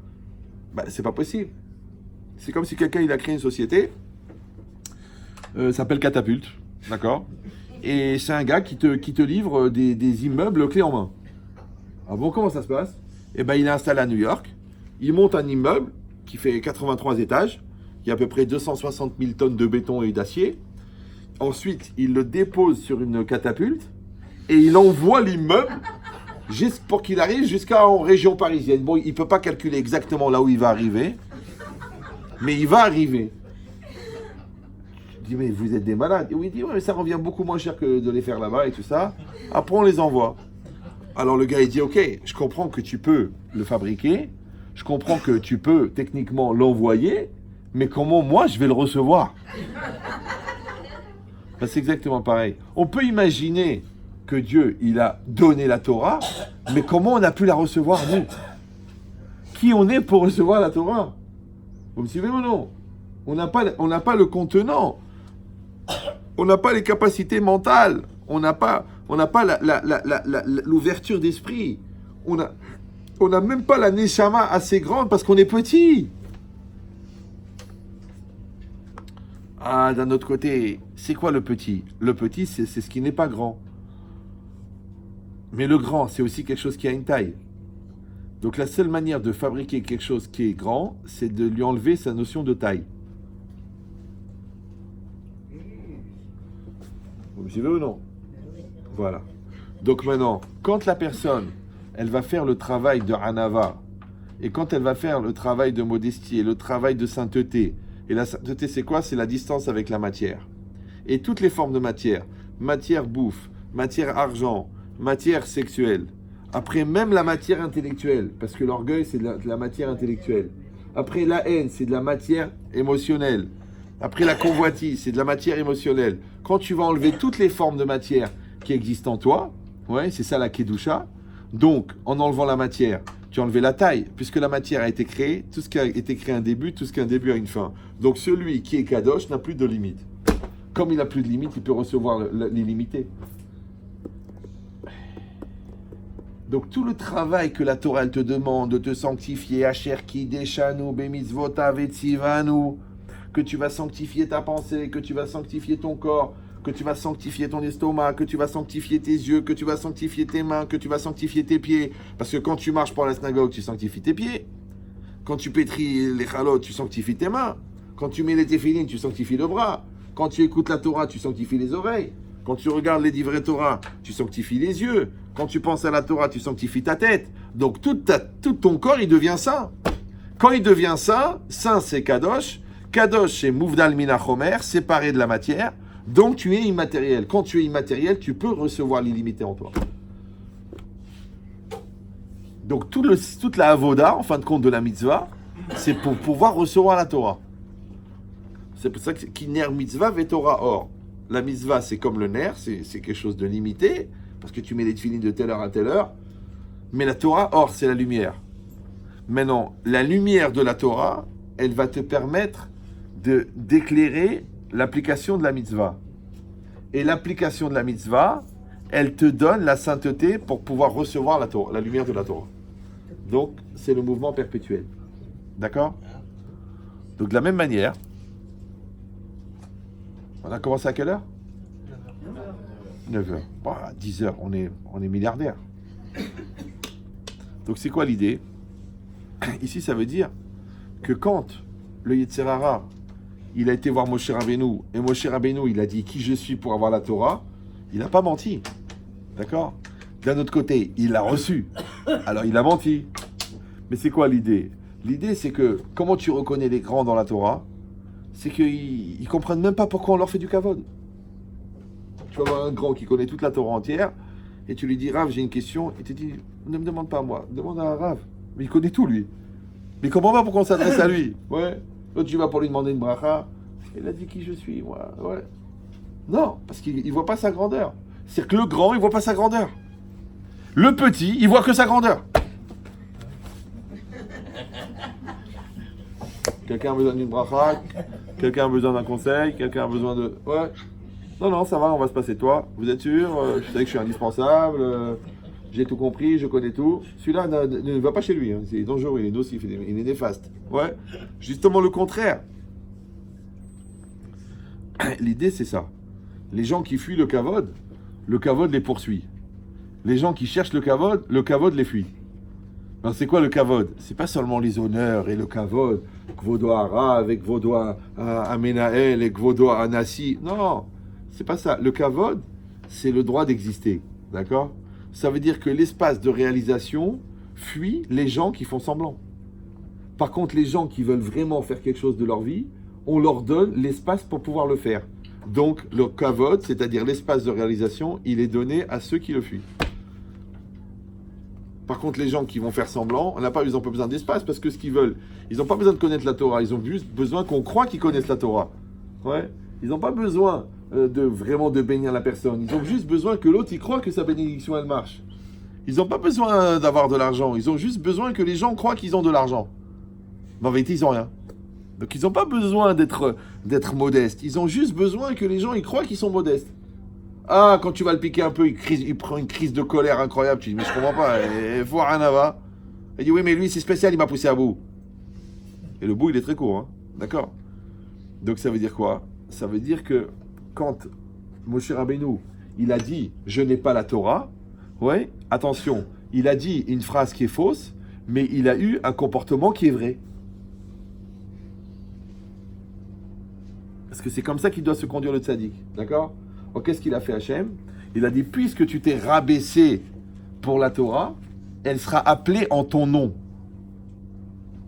Ben, c'est pas possible. C'est comme si quelqu'un, il a créé une société, ça s'appelle Catapulte, d'accord? Et c'est un gars qui te livre des immeubles clés en main. Ah bon, comment ça se passe? Eh ben, il est installé à New York, il monte un immeuble qui fait 83 étages, il y a à peu près 260 000 tonnes de béton et d'acier. Ensuite, il le dépose sur une catapulte et il envoie l'immeuble juste pour qu'il arrive jusqu'en région parisienne. Bon, il ne peut pas calculer exactement là où il va arriver, mais il va arriver. Je dis, mais vous êtes des malades. Et oui, il dit, ouais, mais ça revient beaucoup moins cher que de les faire là-bas et tout ça. Après, on les envoie. Alors le gars, il dit, ok, je comprends que tu peux le fabriquer, je comprends que tu peux techniquement l'envoyer, mais comment moi je vais le recevoir? Ben, c'est exactement pareil. On peut imaginer que Dieu, il a donné la Torah, mais comment on a pu la recevoir, nous? Qui on est pour recevoir la Torah? Vous me suivez ou non? On n'a pas le contenant. On n'a pas les capacités mentales. On n'a pas l'ouverture d'esprit. On n'a même pas la neshama assez grande parce qu'on est petit. Ah, d'un autre côté, c'est quoi le petit? Le petit, c'est ce qui n'est pas grand. Mais le grand, c'est aussi quelque chose qui a une taille. Donc la seule manière de fabriquer quelque chose qui est grand, c'est de lui enlever sa notion de taille. Vous me suivez ou non? Voilà. Donc maintenant, quand la personne, elle va faire le travail de Hanava, et quand elle va faire le travail de modestie, et le travail de sainteté, et la sainteté c'est quoi? C'est la distance avec la matière. Et toutes les formes de matière, matière bouffe, matière argent, matière sexuelle, après même la matière intellectuelle, parce que l'orgueil c'est de la matière intellectuelle, après la haine c'est de la matière émotionnelle, après la convoitise c'est de la matière émotionnelle. Quand tu vas enlever toutes les formes de matière qui existent en toi, ouais, c'est ça la Kedusha. Donc, en enlevant la matière, tu as enlevé la taille, puisque la matière a été créée, tout ce qui a été créé a un début, tout ce qui a un début a une fin. Donc, celui qui est Kadosh n'a plus de limite. Comme il n'a plus de limite, il peut recevoir l'illimité. Donc, tout le travail que la Torah elle te demande de te sanctifier, Asher Kideshanu, Bemitzvota Vetzivanu, que tu vas sanctifier ta pensée, que tu vas sanctifier ton corps, que tu vas sanctifier ton estomac, que tu vas sanctifier tes yeux, que tu vas sanctifier tes mains, que tu vas sanctifier tes pieds. Parce que quand tu marches pour la synagogue, tu sanctifies tes pieds. Quand tu pétris les chalotes, tu sanctifies tes mains. Quand tu mets les téphilines, tu sanctifies le bras. Quand tu écoutes la Torah, tu sanctifies les oreilles. Quand tu regardes les livrets Torah, tu sanctifies les yeux. Quand tu penses à la Torah, tu sanctifies ta tête. Donc tout ton corps, il devient saint. Quand il devient saint, saint c'est Kadosh. Kadosh c'est Mouvdal Mina Chomer, séparé de la matière. Donc tu es immatériel. Quand tu es immatériel, tu peux recevoir l'illimité en toi. Donc toute la avoda, en fin de compte, de la mitzvah, c'est pour pouvoir recevoir la Torah. C'est pour ça que ner mitzvah ve Torah or. La mitzvah, c'est comme le ner, c'est quelque chose de limité, parce que tu mets les tefilines de telle heure à telle heure. Mais la Torah, or, c'est la lumière. Maintenant, la lumière de la Torah, elle va te permettre d'éclairer l'application de la mitzvah. Et l'application de la mitzvah, elle te donne la sainteté pour pouvoir recevoir la Torah, la lumière de la Torah. Donc, c'est le mouvement perpétuel. D'accord? Donc, de la même manière, On a commencé à quelle heure? 9h. Bon, à 10h, on est milliardaire. Donc c'est quoi l'idée? Ici, ça veut dire que quand le Yetzer Hara, il a été voir Moshe Rabbeinu, et Moshe Rabbeinu, il a dit qui je suis pour avoir la Torah, il n'a pas menti. D'accord? D'un autre côté, il l'a reçu. Alors il a menti. Mais c'est quoi l'idée? L'idée, c'est que comment tu reconnais les grands dans la Torah? C'est qu'ils ne comprennent même pas pourquoi on leur fait du kavod. Tu vas voir un grand qui connaît toute la Torah entière, et tu lui dis, Rav, j'ai une question, il te dit, ne me demande pas à moi, demande à Rav. Mais il connaît tout, lui. Mais comment pas pourquoi on s'adresse à lui? Ouais. L'autre, tu vas pour lui demander une bracha. Il a dit qui je suis, moi. Ouais. Non, parce qu'il ne voit pas sa grandeur. C'est-à-dire que le grand, il ne voit pas sa grandeur. Le petit, il voit que sa grandeur. Quelqu'un a besoin d'une bracha? Quelqu'un a besoin d'un conseil? Quelqu'un a besoin de... Ouais. Non, ça va, on va se passer de toi. Vous êtes sûr? Je sais que je suis indispensable. J'ai tout compris, je connais tout. Celui-là ne va pas chez lui. Hein. C'est dangereux, il est nocif, il est néfaste. Ouais. Justement le contraire. L'idée, c'est ça. Les gens qui fuient le kavod les poursuit. Les gens qui cherchent le kavod les fuit. Alors c'est quoi le kavod? C'est pas seulement les honneurs et le kavod, kvodo à Rav, et kvodo à Menaël, et kvodo à Nassi. Non, c'est pas ça. Le kavod, c'est le droit d'exister. D'accord? Ça veut dire que l'espace de réalisation fuit les gens qui font semblant. Par contre, les gens qui veulent vraiment faire quelque chose de leur vie, on leur donne l'espace pour pouvoir le faire. Donc, le kavod, c'est-à-dire l'espace de réalisation, il est donné à ceux qui le fuient. Par contre, les gens qui vont faire semblant, ils n'ont pas besoin d'espace parce que ce qu'ils veulent, ils n'ont pas besoin de connaître la Torah, ils ont juste besoin qu'on croit qu'ils connaissent la Torah. Ouais. Ils n'ont pas besoin de bénir la personne, ils ont juste besoin que l'autre y croit que sa bénédiction elle marche. Ils n'ont pas besoin d'avoir de l'argent, ils ont juste besoin que les gens croient qu'ils ont de l'argent. Mais en vérité, ils n'ont rien. Donc ils n'ont pas besoin d'être modestes, ils ont juste besoin que les gens y croient qu'ils sont modestes. Ah, quand tu vas le piquer un peu, il prend une crise de colère incroyable. Tu dis, mais je comprends pas, il faut rien avoir. Il dit, oui, mais lui, c'est spécial, il m'a poussé à bout. Et le bout, il est très court, hein. D'accord? Donc ça veut dire quoi? Ça veut dire que quand Moshe Rabbeinu, il a dit, je n'ai pas la Torah, ouais, attention, il a dit une phrase qui est fausse, mais il a eu un comportement qui est vrai. Parce que c'est comme ça qu'il doit se conduire le tzaddik, d'accord? Alors, qu'est-ce qu'il a fait Hachem? Il a dit, puisque tu t'es rabaissé pour la Torah, elle sera appelée en ton nom.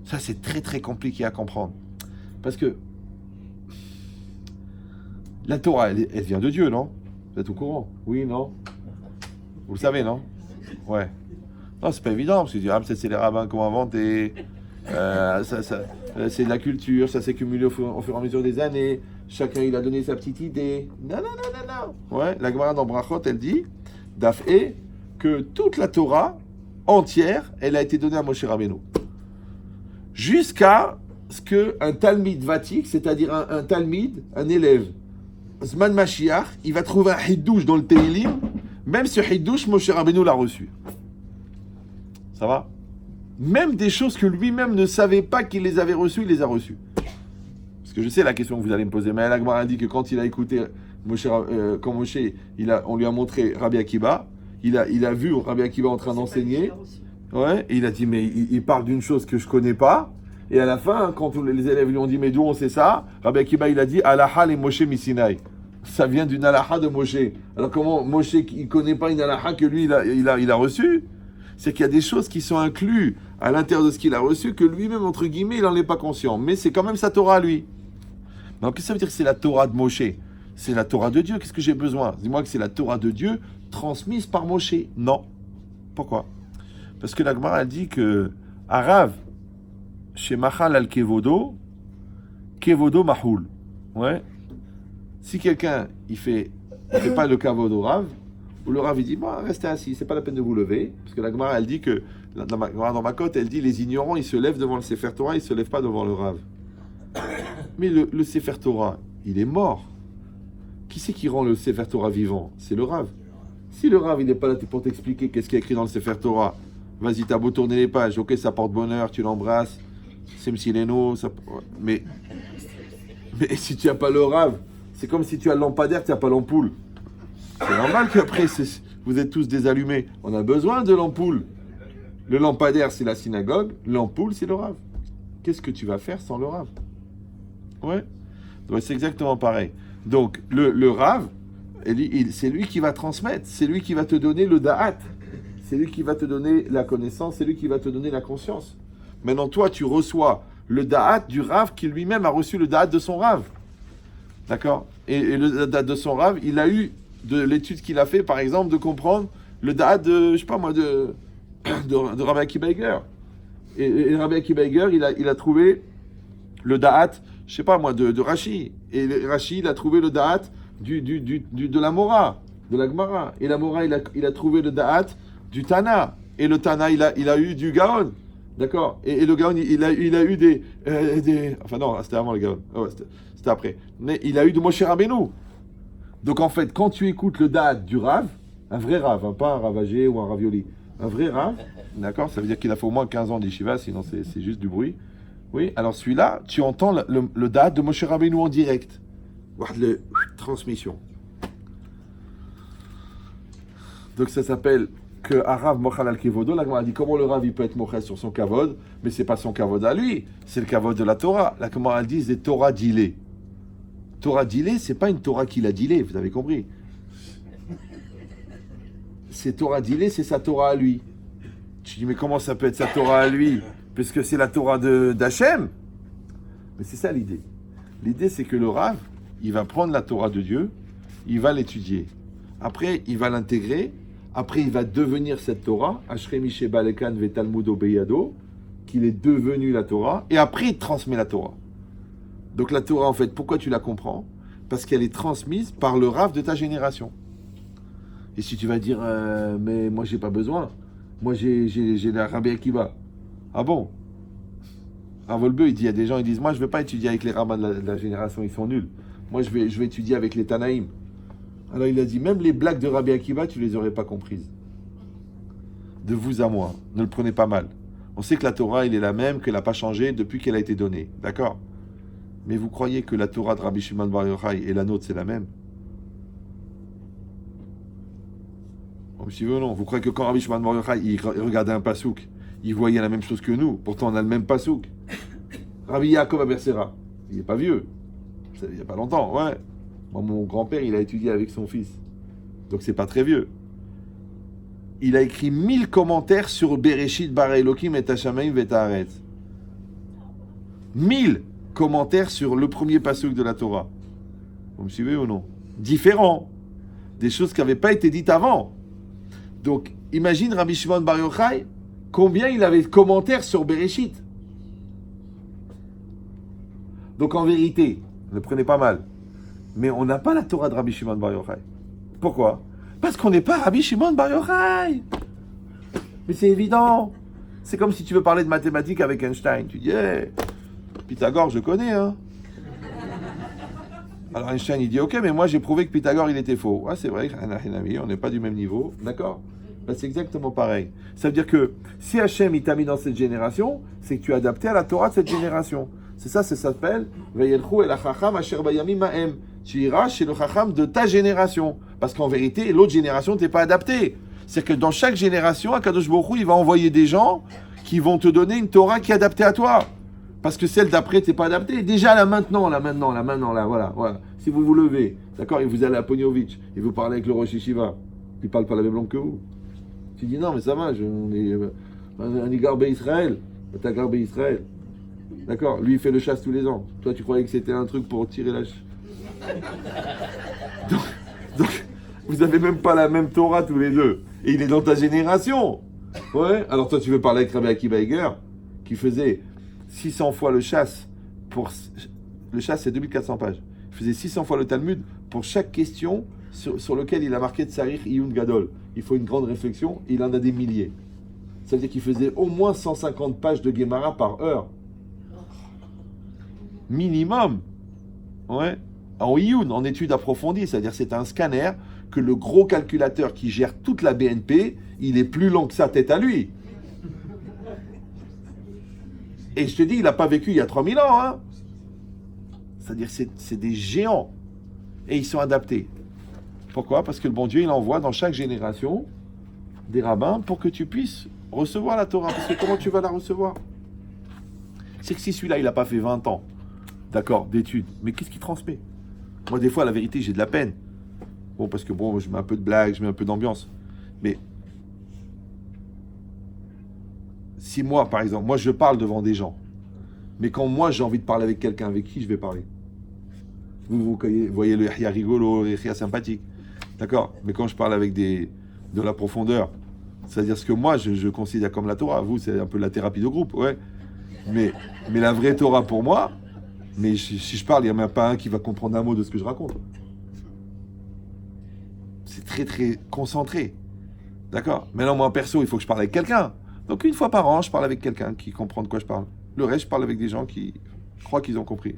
Ça, c'est très très compliqué à comprendre. Parce que la Torah, elle vient de Dieu, non? Vous êtes au courant? Oui, non? Vous le savez, non? Ouais. Non, c'est pas évident, parce que peut-être c'est les rabbins qui ont inventé. C'est de la culture, ça s'est cumulé au fur et à mesure des années. Chacun, il a donné sa petite idée. Non. Ouais, la Gemara dans Brachot, elle dit, Daf'e, que toute la Torah entière, elle a été donnée à Moshe Rabbeinu. Jusqu'à ce qu'un Talmid vatique, c'est-à-dire un Talmid, un élève, Zman Mashiach, il va trouver un Hiddouche dans le Teilim, même ce Hiddouche, Moshe Rabbeinu l'a reçu. Ça va? Même des choses que lui-même ne savait pas qu'il les avait reçues, il les a reçues. Parce que je sais la question que vous allez me poser, mais la Gemara dit que quand il a écouté quand Moshe, on lui a montré Rabbi Akiba, il a vu Rabbi Akiba en train d'enseigner, ouais, et il a dit, mais il parle d'une chose que je connais pas, et à la fin, quand les élèves lui ont dit, mais d'où on sait ça, Rabbi Akiba, il a dit, Alaha le Moshe Misinaï. Ça vient d'une Alaha de Moshe. Alors comment Moshe, il connaît pas une Alaha que lui, il a reçue? C'est qu'il y a des choses qui sont incluses à l'intérieur de ce qu'il a reçu, que lui-même, entre guillemets, il n'en est pas conscient. Mais c'est quand même sa Torah, lui. Donc, qu'est-ce que ça veut dire que c'est la Torah de Moshe? C'est la Torah de Dieu. Qu'est-ce que j'ai besoin? Dis-moi que c'est la Torah de Dieu transmise par Moshe. Non. Pourquoi? Parce que la Gemara a dit que Arav, chez Machal al Kevodo, Kevodo Mahoul. Ouais. Si quelqu'un, il fait pas le Kevodo Rav, ou le Rav, il dit, bon, restez assis, c'est pas la peine de vous lever. Parce que la Gemara, elle dit que, dans ma cote, elle dit, les ignorants, ils se lèvent devant le Sefer Torah, ils se lèvent pas devant le Rav. Mais le Sefer Torah, il est mort. Qui c'est qui rend le Sefer Torah vivant? C'est le Rav. Si le Rav, il n'est pas là pour t'expliquer qu'est-ce qu'il y a écrit dans le Sefer Torah, vas-y, t'as beau tourner les pages, ok, ça porte bonheur, tu l'embrasses, c'est Msileno, ça... mais si tu n'as pas le Rav C'est comme si tu as le lampadaire, tu n'as pas l'ampoule. C'est normal qu'après, vous êtes tous désallumés. On a besoin de l'ampoule. Le lampadaire, c'est la synagogue. L'ampoule, c'est le rave. Qu'est-ce que tu vas faire sans le rave? Ouais. Donc, c'est exactement pareil. Donc, le rave, c'est lui qui va transmettre. C'est lui qui va te donner le da'at. C'est lui qui va te donner la connaissance. C'est lui qui va te donner la conscience. Maintenant, toi, tu reçois le da'at du rave qui lui-même a reçu le da'at de son rave. D'accord? Et le da'at de son rave, il a eu de l'étude qu'il a fait, par exemple, de comprendre le da'at de, je sais pas moi, de Rabbi Akiva Eiger. Et Rabbi Akiva Eiger, il a trouvé le da'at, je sais pas moi, de Rashi. Et Rashi, il a trouvé le da'at de la Mora, de la Gemara. Et la Mora, il a trouvé le da'at du Tana. Et le Tana, il a eu du Gaon. D'accord? Et le Gaon, il a eu des... Enfin non, c'était avant le Gaon. Oh, c'était après. Mais il a eu de Moshe Rabbeinu. Donc en fait, quand tu écoutes le da'at du Rav, un vrai Rav, hein, pas un ravagé ou un ravioli, un vrai Rav, d'accord? Ça veut dire qu'il a fait au moins 15 ans d'Yeshiva, sinon c'est juste du bruit. Oui, alors celui-là, tu entends le da'at de Moshe Rabbeinu en direct. Transmission. Donc ça s'appelle que Arav Mochal al Kevodo. La Gemara dit comment le Rav il peut être Mochal sur son Kavod, mais c'est pas son Kavod à lui, c'est le Kavod de la Torah. La Gemara elle dit c'est Torah dilée. Torah dilée, c'est pas une Torah qu'il a dilée, vous avez compris. C'est Torah dilée, c'est sa Torah à lui. Tu dis mais comment ça peut être sa Torah à lui, puisque c'est la Torah d'Hachem. Mais c'est ça l'idée. L'idée c'est que le Rav, il va prendre la Torah de Dieu, il va l'étudier. Après, il va l'intégrer. Après, il va devenir cette Torah, Ashrei Sheba Lekan Ve Talmudo Beyado, qu'il est devenu la Torah. Et après, il transmet la Torah. Donc la Torah, en fait, pourquoi tu la comprends? Parce qu'elle est transmise par le Rav de ta génération. Et si tu vas dire, mais moi, j'ai pas besoin. Moi, j'ai la Rabbi Akiva. Ah bon? Ravolbeu, il dit, il y a des gens, ils disent, moi, je ne veux pas étudier avec les rabbins de la génération, ils sont nuls. Moi, je vais étudier avec les Tanaïm. Alors, il a dit, même les blagues de Rabbi Akiva, tu ne les aurais pas comprises. De vous à moi, ne le prenez pas mal. On sait que la Torah, elle est la même, qu'elle n'a pas changé depuis qu'elle a été donnée. D'accord? Mais vous croyez que la Torah de Rabbi Shimon Bar Yochai et la nôtre, c'est la même? Vous suivez ou non? Vous croyez que quand Rabbi Shimon Bar Yochai, il regardait un pasouk, il voyait la même chose que nous? Pourtant, on a le même pasouk. Rabbi Yaakov Abersera, il n'est pas vieux. Il n'y a pas longtemps, ouais. Moi, mon grand-père, il a étudié avec son fils. Donc, c'est pas très vieux. Il a écrit 1000 commentaires sur Bereshit bara Elokim et Hashamayim v'Haaretz. 1000 commentaires sur le premier pasuk de la Torah. Vous me suivez ou non? Différents. Des choses qui n'avaient pas été dites avant. Donc, imagine Rabbi Shimon Bar Yochai, combien il avait de commentaires sur Bereshit. Donc, en vérité, ne prenez pas mal. Mais on n'a pas la Torah de Rabbi Shimon Bar Yochai. Pourquoi? Parce qu'on n'est pas Rabbi Shimon Bar Yochai. Mais c'est évident. C'est comme si tu veux parler de mathématiques avec Einstein. Tu dis, hey, Pythagore, je connais, hein. Alors Einstein, il dit, ok, mais moi j'ai prouvé que Pythagore, il était faux. Ah, c'est vrai, on n'est pas du même niveau. D'accord? Ben, c'est exactement pareil. Ça veut dire que si Hachem, il t'a mis dans cette génération, c'est que tu es adapté à la Torah de cette génération. C'est ça s'appelle Vayelchou el hachacham asher bayamim ha'em. Tu iras chez le chacham de ta génération. Parce qu'en vérité, l'autre génération, tu n'es pas adapté. C'est-à-dire que dans chaque génération, Akadosh Baruch Hu, il va envoyer des gens qui vont te donner une Torah qui est adaptée à toi. Parce que celle d'après, tu n'es pas adapté. Déjà, là, maintenant, voilà. Si vous vous levez, d'accord, et vous allez à Pognovitch, et vous parlez avec le Rosh Yeshiva, il ne parle pas la même langue que vous. Tu dis, non, mais ça va, on est garbé Israël. Tu as garbé Israël. D'accord, lui, il fait le chasse tous les ans. Toi, tu croyais que c'était un truc pour tirer la... Donc, vous n'avez même pas la même Torah tous les deux. Et il est dans ta génération. Ouais. Alors toi, tu veux parler avec Rabbi Akiva Eiger, qui faisait 600 fois le chasse. Le chasse, c'est 2400 pages. Il faisait 600 fois le Talmud pour chaque question sur lequel il a marqué Tsarich Iyun Gadol. Il faut une grande réflexion. Il en a des milliers. Ça veut dire qu'il faisait au moins 150 pages de Gemara par heure. Minimum. Ouais. En Iyun, en études approfondies, c'est-à-dire c'est un scanner que le gros calculateur qui gère toute la BNP, il est plus long que sa tête à lui. Et je te dis, il n'a pas vécu il y a 3000 ans. Hein. C'est-à-dire c'est des géants. et ils sont adaptés. Pourquoi? Parce que le bon Dieu, il envoie dans chaque génération des rabbins pour que tu puisses recevoir la Torah. Parce que comment tu vas la recevoir? C'est que si celui-là, il n'a pas fait 20 ans, d'accord, d'études, mais qu'est-ce qu'il transmet? Moi, des fois, la vérité, j'ai de la peine. Bon, parce que bon, je mets un peu de blague, je mets un peu d'ambiance. Mais si moi, par exemple, moi, je parle devant des gens, mais quand moi, j'ai envie de parler avec quelqu'un, avec qui je vais parler? Vous voyez le Yahya rigolo, le Yahya sympathique. D'accord? Mais quand je parle avec de la profondeur, c'est-à-dire ce que moi, je considère comme la Torah. Vous, c'est un peu la thérapie de groupe, ouais. Mais la vraie Torah pour moi, mais si je parle, il n'y a même pas un qui va comprendre un mot de ce que je raconte. C'est très, très concentré. D'accord? Maintenant, moi, perso, il faut que je parle avec quelqu'un. Donc, une fois par an, je parle avec quelqu'un qui comprend de quoi je parle. Le reste, je parle avec des gens qui croient qu'ils ont compris.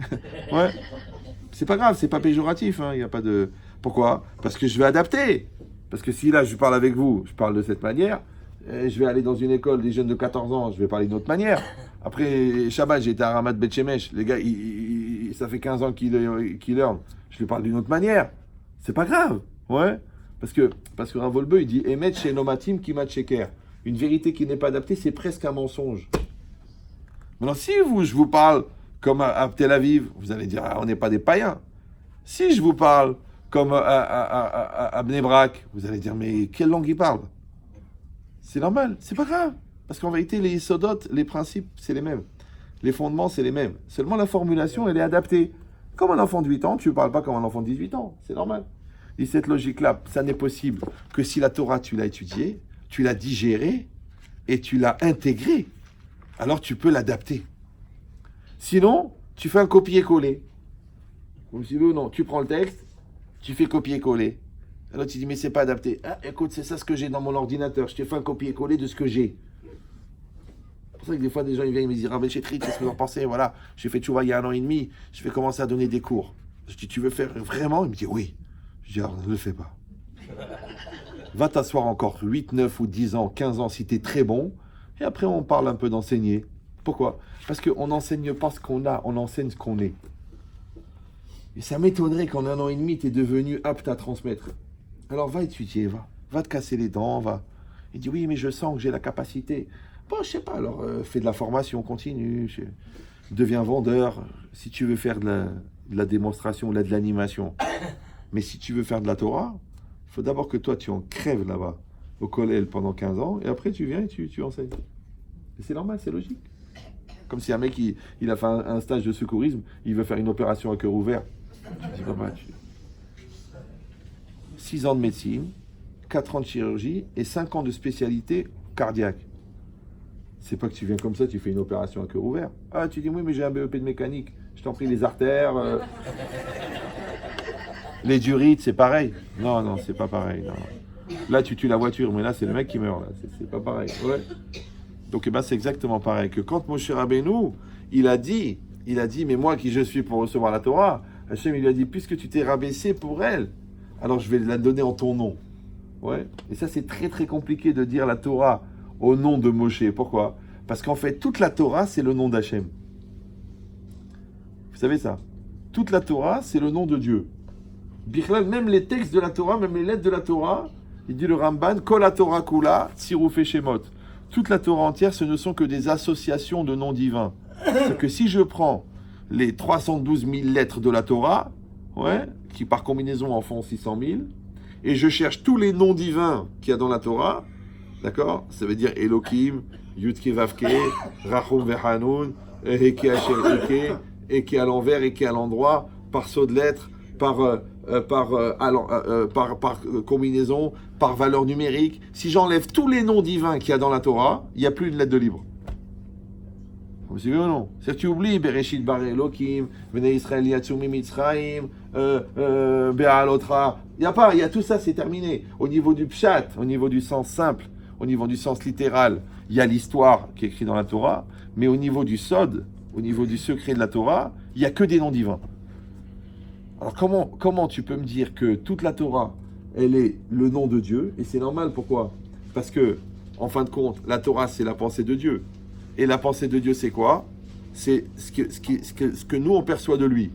Ouais. C'est pas grave, c'est pas péjoratif. Il n'y a pas de... Pourquoi? Parce que je vais adapter. Parce que si là, je parle avec vous, je parle de cette manière, je vais aller dans une école des jeunes de 14 ans, je vais parler d'une autre manière. Après, Shabbat, j'ai été à Ramat Bet Shemesh. Les gars, ça fait 15 ans qu'ils learn. Je lui parle d'une autre manière. C'est pas grave. Ouais. Parce que Rav Wolbe, il dit Emet chez Nomatim Kimat Sheker. Une vérité qui n'est pas adaptée, c'est presque un mensonge. Maintenant, si je vous parle comme à Tel Aviv, vous allez dire on n'est pas des païens. Si je vous parle comme à Bnei Brak, vous allez dire mais quelle langue il parle? C'est normal, c'est pas grave. Parce qu'en vérité, les sodotes, les principes, c'est les mêmes. Les fondements, c'est les mêmes. Seulement la formulation, elle est adaptée. Comme un enfant de 8 ans, tu ne parles pas comme un enfant de 18 ans. C'est normal. Et cette logique-là, ça n'est possible que si la Torah, tu l'as étudiée, tu l'as digérée et tu l'as intégrée. Alors tu peux l'adapter. Sinon, tu fais un copier-coller. Vous me suivez ou non? Tu prends le texte, tu fais copier-coller. Alors tu dis, mais c'est pas adapté. Ah, écoute, c'est ça ce que j'ai dans mon ordinateur. Je te fais un copier-coller de ce que j'ai. C'est pour ça que des fois, des gens ils viennent et me disent, Rabbi Chetrit, qu'est-ce que vous en pensez? Voilà, j'ai fait tchouva il y a 1 an et demi. Je vais commencer à donner des cours. Je dis, tu veux faire vraiment? Il me dit, oui. Je dis, alors, ne le fais pas. Va t'asseoir encore 8, 9 ou 10 ans, 15 ans si tu es très bon. Et après, on parle un peu d'enseigner. Pourquoi? Parce qu'on n'enseigne pas ce qu'on a, on enseigne ce qu'on est. Et ça m'étonnerait qu'en 1 an et demi, tu es devenu apte à transmettre. Alors va étudier, va te casser les dents, va. Il dit oui, mais je sens que j'ai la capacité. Bon, je sais pas, alors fais de la formation continue, deviens vendeur, si tu veux faire de la démonstration ou de l'animation. Mais si tu veux faire de la Torah, il faut d'abord que toi, tu en crèves là-bas, au collège pendant 15 ans, et après tu viens et tu enseignes. Et c'est normal, c'est logique. Comme si un mec, il a fait un stage de secourisme, il veut faire une opération à cœur ouvert. Je dis, bah, 6 ans de médecine, 4 ans de chirurgie et 5 ans de spécialité cardiaque. C'est pas que tu viens comme ça, tu fais une opération à cœur ouvert. Ah, tu dis, oui, mais j'ai un BEP de mécanique. Je t'en prie, les artères, les durites, c'est pareil. Non, c'est pas pareil. Non. Là, tu tues la voiture, mais là, c'est le mec qui meurt. Là. C'est pas pareil. Ouais. Donc, c'est exactement pareil. Que quand Moshe Rabbeinu, il a dit, mais moi qui je suis pour recevoir la Torah, Hachem, il lui a dit, puisque tu t'es rabaissé pour elle, alors je vais la donner en ton nom. Ouais. Et ça, c'est très très compliqué de dire la Torah au nom de Moshe. Pourquoi? Parce qu'en fait, toute la Torah, c'est le nom d'Hachem. Vous savez ça? Toute la Torah, c'est le nom de Dieu. Bichlal, même les textes de la Torah, même les lettres de la Torah, il dit le Ramban, Kol la Torah kula, tzirufei shemot. Toute la Torah entière, ce ne sont que des associations de noms divins. C'est que si je prends les 312 000 lettres de la Torah, ouais, qui par combinaison en font 600 000, et je cherche tous les noms divins qu'il y a dans la Torah, d'accord? Ça veut dire Elohim, Yudke Vavke, Rachum Vehanoun, Eke Asher Eke, Eke à l'envers, Eke à l'endroit, par saut de lettres, par combinaison, par valeur numérique. Si j'enlève tous les noms divins qu'il y a dans la Torah, il n'y a plus une lettre de libre. Vous suivez ou non? C'est que tu oublies Bereshit Bare Elohim, Bnei Israël Yatsumi Mitzrayim, Be'alotra. Il n'y a pas, il y a tout ça, c'est terminé. Au niveau du pshat, au niveau du sens simple, au niveau du sens littéral, il y a l'histoire qui est écrite dans la Torah, mais au niveau du sod, au niveau du secret de la Torah, il n'y a que des noms divins. Alors comment tu peux me dire que toute la Torah, elle est le nom de Dieu? Et c'est normal, pourquoi? Parce que, en fin de compte, la Torah, c'est la pensée de Dieu. Et la pensée de Dieu, c'est quoi? C'est ce que nous, on perçoit de lui.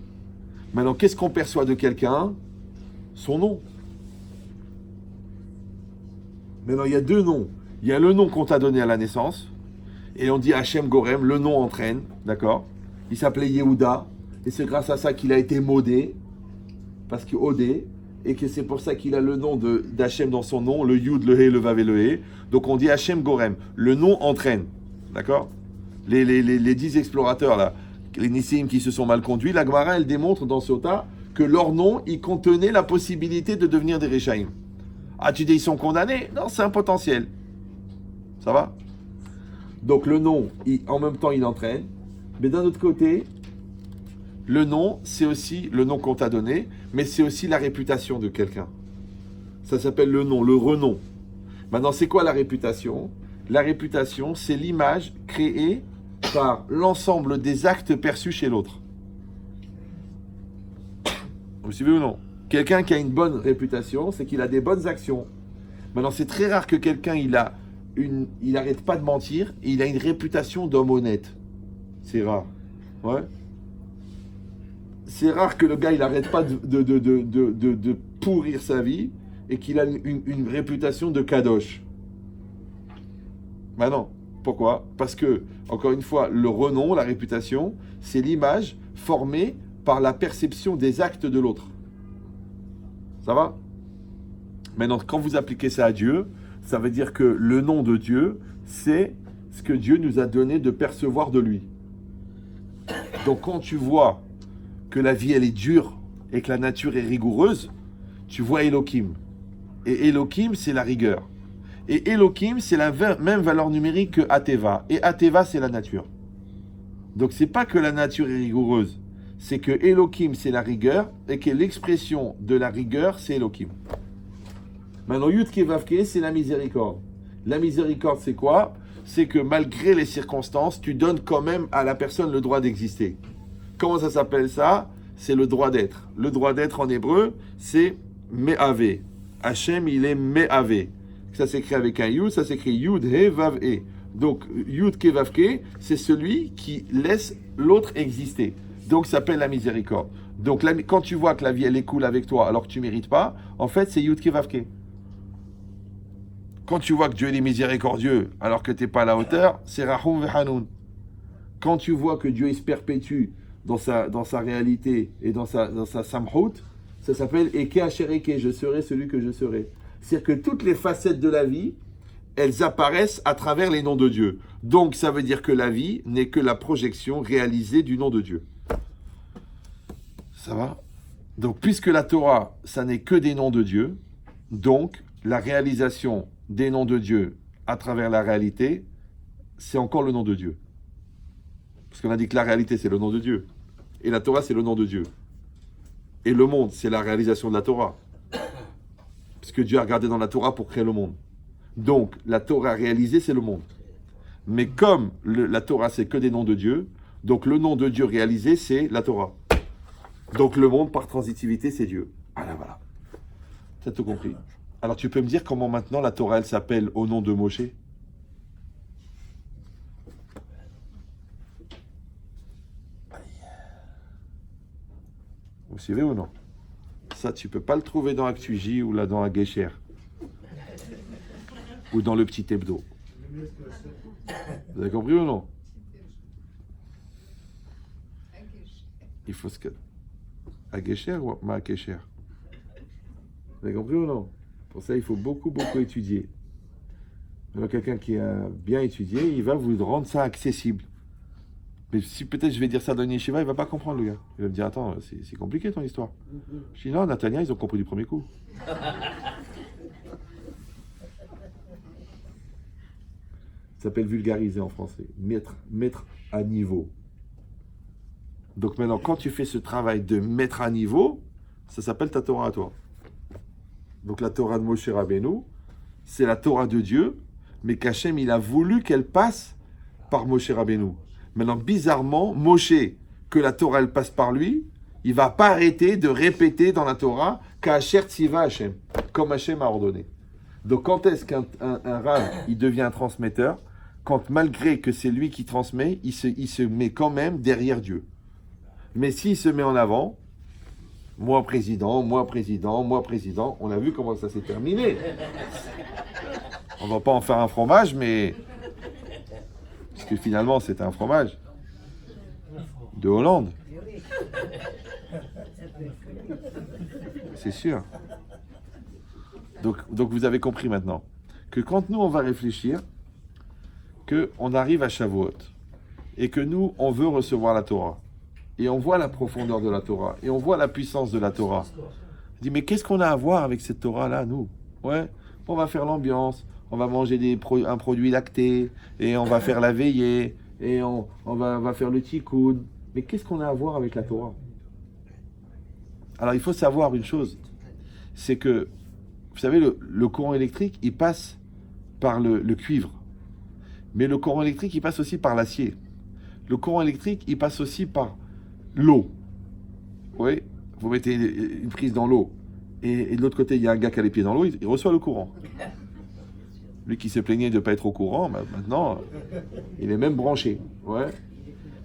Maintenant, qu'est-ce qu'on perçoit de quelqu'un? son nom. Maintenant, il y a deux noms. Il y a le nom qu'on t'a donné à la naissance, et on dit Hachem Gorem, le nom entraîne, d'accord? Il s'appelait Yehuda, et c'est grâce à ça qu'il a été modé, parce qu'il odé, et que c'est pour ça qu'il a le nom d'Hachem dans son nom, le Yud, le He, le Vav et le He. Donc on dit Hachem Gorem, le nom entraîne, d'accord? Les 10 explorateurs là, les Nissim qui se sont mal conduits, la Gemara elle démontre dans Sota que leur nom, il contenait la possibilité de devenir des Rechaïm. Ah, tu dis ils sont condamnés? Non, c'est un potentiel. Ça va? Donc le nom, en même temps, il entraîne. Mais d'un autre côté, le nom, c'est aussi le nom qu'on t'a donné, mais c'est aussi la réputation de quelqu'un. Ça s'appelle le nom, le renom. Maintenant, c'est quoi la réputation? La réputation, c'est l'image créée par l'ensemble des actes perçus chez l'autre. Vous suivez ou non? Quelqu'un qui a une bonne réputation, c'est qu'il a des bonnes actions. Maintenant, c'est très rare que quelqu'un, il n'arrête pas de mentir et il a une réputation d'homme honnête. C'est rare. Ouais. C'est rare que le gars, il n'arrête pas de pourrir sa vie et qu'il a une réputation de kadosh. Ben non. Pourquoi? Parce que, encore une fois, le renom, la réputation, c'est l'image formée par la perception des actes de l'autre. Ça va? Maintenant, quand vous appliquez ça à Dieu, ça veut dire que le nom de Dieu, c'est ce que Dieu nous a donné de percevoir de lui. Donc, quand tu vois que la vie, elle est dure et que la nature est rigoureuse, tu vois Elohim. Et Elohim, c'est la rigueur. Et Elohim, c'est la même valeur numérique que Ateva. Et Ateva, c'est la nature. Donc, c'est pas que la nature est rigoureuse. C'est que Elohim, c'est la rigueur, et que l'expression de la rigueur, c'est Elohim. Maintenant, Yud Kevavke, c'est la miséricorde. La miséricorde, c'est quoi? C'est que malgré les circonstances, tu donnes quand même à la personne le droit d'exister. Comment ça s'appelle ça? C'est le droit d'être. Le droit d'être en hébreu, c'est Me'ave. Hachem, il est Me'ave. Ça s'écrit avec un Yud, ça s'écrit Yud, He, Vav, E. Donc, Yud Kevavke, c'est celui qui laisse l'autre exister. Donc, ça s'appelle la miséricorde. Donc, quand tu vois que la vie, elle est cool avec toi, alors que tu ne mérites pas, en fait, c'est Yud Kevavke. Quand tu vois que Dieu est miséricordieux, alors que tu n'es pas à la hauteur, c'est Rahum Vehanoun. Quand tu vois que Dieu, il se perpétue dans sa réalité et dans sa samhout, ça s'appelle Eke Asher Eke, je serai celui que je serai. C'est-à-dire que toutes les facettes de la vie, elles apparaissent à travers les noms de Dieu. Donc, ça veut dire que la vie n'est que la projection réalisée du nom de Dieu. Ça va? Donc, puisque la Torah, ça n'est que des noms de Dieu, donc, la réalisation des noms de Dieu à travers la réalité, c'est encore le nom de Dieu. Parce qu'on a dit que la réalité, c'est le nom de Dieu. Et la Torah, c'est le nom de Dieu. Et le monde, c'est la réalisation de la Torah. Parce que Dieu a regardé dans la Torah pour créer le monde. Donc, la Torah réalisée, c'est le monde. Mais comme la Torah, c'est que des noms de Dieu, donc le nom de Dieu réalisé, c'est la Torah. Donc le monde, par transitivité, c'est Dieu. Voilà. Tu as tout compris. Alors tu peux me dire comment maintenant la Torah, elle s'appelle au nom de Moshe? Vous suivez ou non? Ça, tu peux pas le trouver dans ActuJ ou là dans Agesher. Ou dans le petit hebdo. Vous avez compris ou non? Il faut ce que... Agesher ou Ma'akesher? Vous avez compris ou non? Pour ça, il faut beaucoup étudier. Alors, quelqu'un qui a bien étudié, il va vous rendre ça accessible. Mais si peut-être je vais dire ça dans une yeshiva, il va pas comprendre, le gars. Il va me dire, attends, c'est compliqué ton histoire. Je dis, non, Nathania, ils ont compris du premier coup. Ça s'appelle vulgariser en français. Mettre à niveau. Donc maintenant, quand tu fais ce travail de mettre à niveau, ça s'appelle ta Torah à toi. Donc la Torah de Moshe Rabbeinu, c'est la Torah de Dieu, mais qu'Hachem, il a voulu qu'elle passe par Moshe Rabbeinu. Maintenant, bizarrement, Moshe, que la Torah, elle passe par lui, il ne va pas arrêter de répéter dans la Torah qu'Asher Tziva Hachem, comme Hachem a ordonné. Donc quand est-ce qu'un rave, il devient un transmetteur? Quand malgré que c'est lui qui transmet, il se met quand même derrière Dieu. Mais s'il se met en avant, Moi président, moi président, moi président. On a vu comment ça s'est terminé. On va pas en faire un fromage, mais... Parce que finalement, c'était un fromage. De Hollande. Oui. Ça peut être que lui. C'est sûr. Donc vous avez compris maintenant que quand nous, on va réfléchir, qu'on arrive à Shavuot, et que nous, on veut recevoir la Torah, et on voit la profondeur de la Torah, et on voit la puissance de la Torah. On dit, mais qu'est-ce qu'on a à voir avec cette Torah-là, nous? Ouais, on va faire l'ambiance, on va manger un produit lacté, et on va faire la veillée, et on va faire le tikkun. Mais qu'est-ce qu'on a à voir avec la Torah? Alors, il faut savoir une chose, c'est que, vous savez, le courant électrique, il passe par le cuivre. Mais le courant électrique, il passe aussi par l'acier. Le courant électrique, il passe aussi par l'eau. Oui, vous mettez une prise dans l'eau. Et de l'autre côté, il y a un gars qui a les pieds dans l'eau, il reçoit le courant. Lui qui se plaignait de ne pas être au courant, maintenant, il est même branché. Ouais.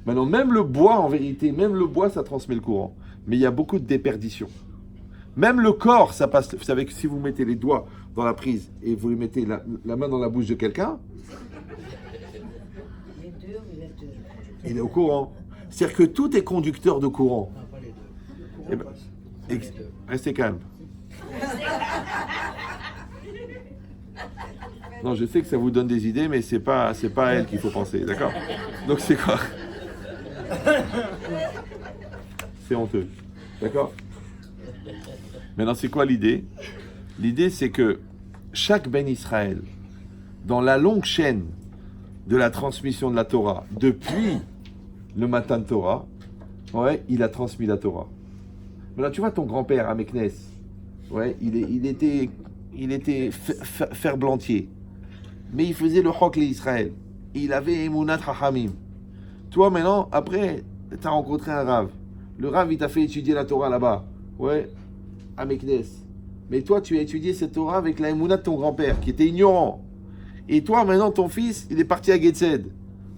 Maintenant, même le bois, en vérité, même le bois, ça transmet le courant. Mais il y a beaucoup de déperditions. Même le corps, ça passe. Vous savez que si vous mettez les doigts dans la prise et vous lui mettez la main dans la bouche de quelqu'un, Les deux, vous êtes. il est au courant. C'est-à-dire que tout est conducteur de courant. Eh ben, restez calme. Non, je sais que ça vous donne des idées, mais c'est pas à elle qu'il faut penser, d'accord? Donc c'est quoi? C'est honteux, d'accord? Maintenant, c'est quoi l'idée? L'idée, c'est que chaque Ben Israël, dans la longue chaîne de la transmission de la Torah, depuis le Matan Torah, ouais, il a transmis la Torah. Maintenant, tu vois ton grand-père à Meknes, ouais, il était ferblantier, mais il faisait le Chok l'Israël. Il avait Emunat Chachamim. Toi, maintenant, après, tu as rencontré un Rav. Le Rav, il t'a fait étudier la Torah là-bas, ouais, à Meknes. Mais toi, tu as étudié cette Torah avec la Emunat de ton grand-père, qui était ignorant. Et toi, maintenant, ton fils, il est parti à Getzed,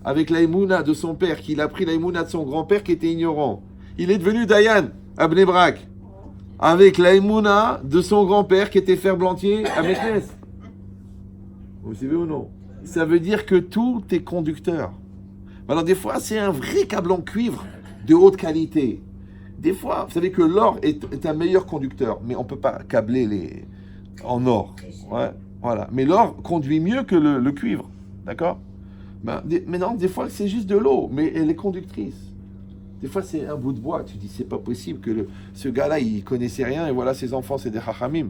avec la Emunat de son père, qu'il a pris la Emunat de son grand-père, qui était ignorant. Il est devenu Dayan, à Bnei Brak, avec la Emunat de son grand-père, qui était ferblantier à Meknes. Vous suivez ou non? Ça veut dire que tout est conducteur. Alors, des fois, c'est un vrai câble en cuivre de haute qualité. Des fois, vous savez que l'or est un meilleur conducteur, mais on ne peut pas câbler en or. Ouais, voilà. Mais l'or conduit mieux que le cuivre. D'accord? Maintenant, des fois, c'est juste de l'eau, mais elle est conductrice. Des fois, c'est un bout de bois. Tu dis, c'est pas possible que ce gars-là, il connaissait rien, et voilà, ses enfants, c'est des chachamim.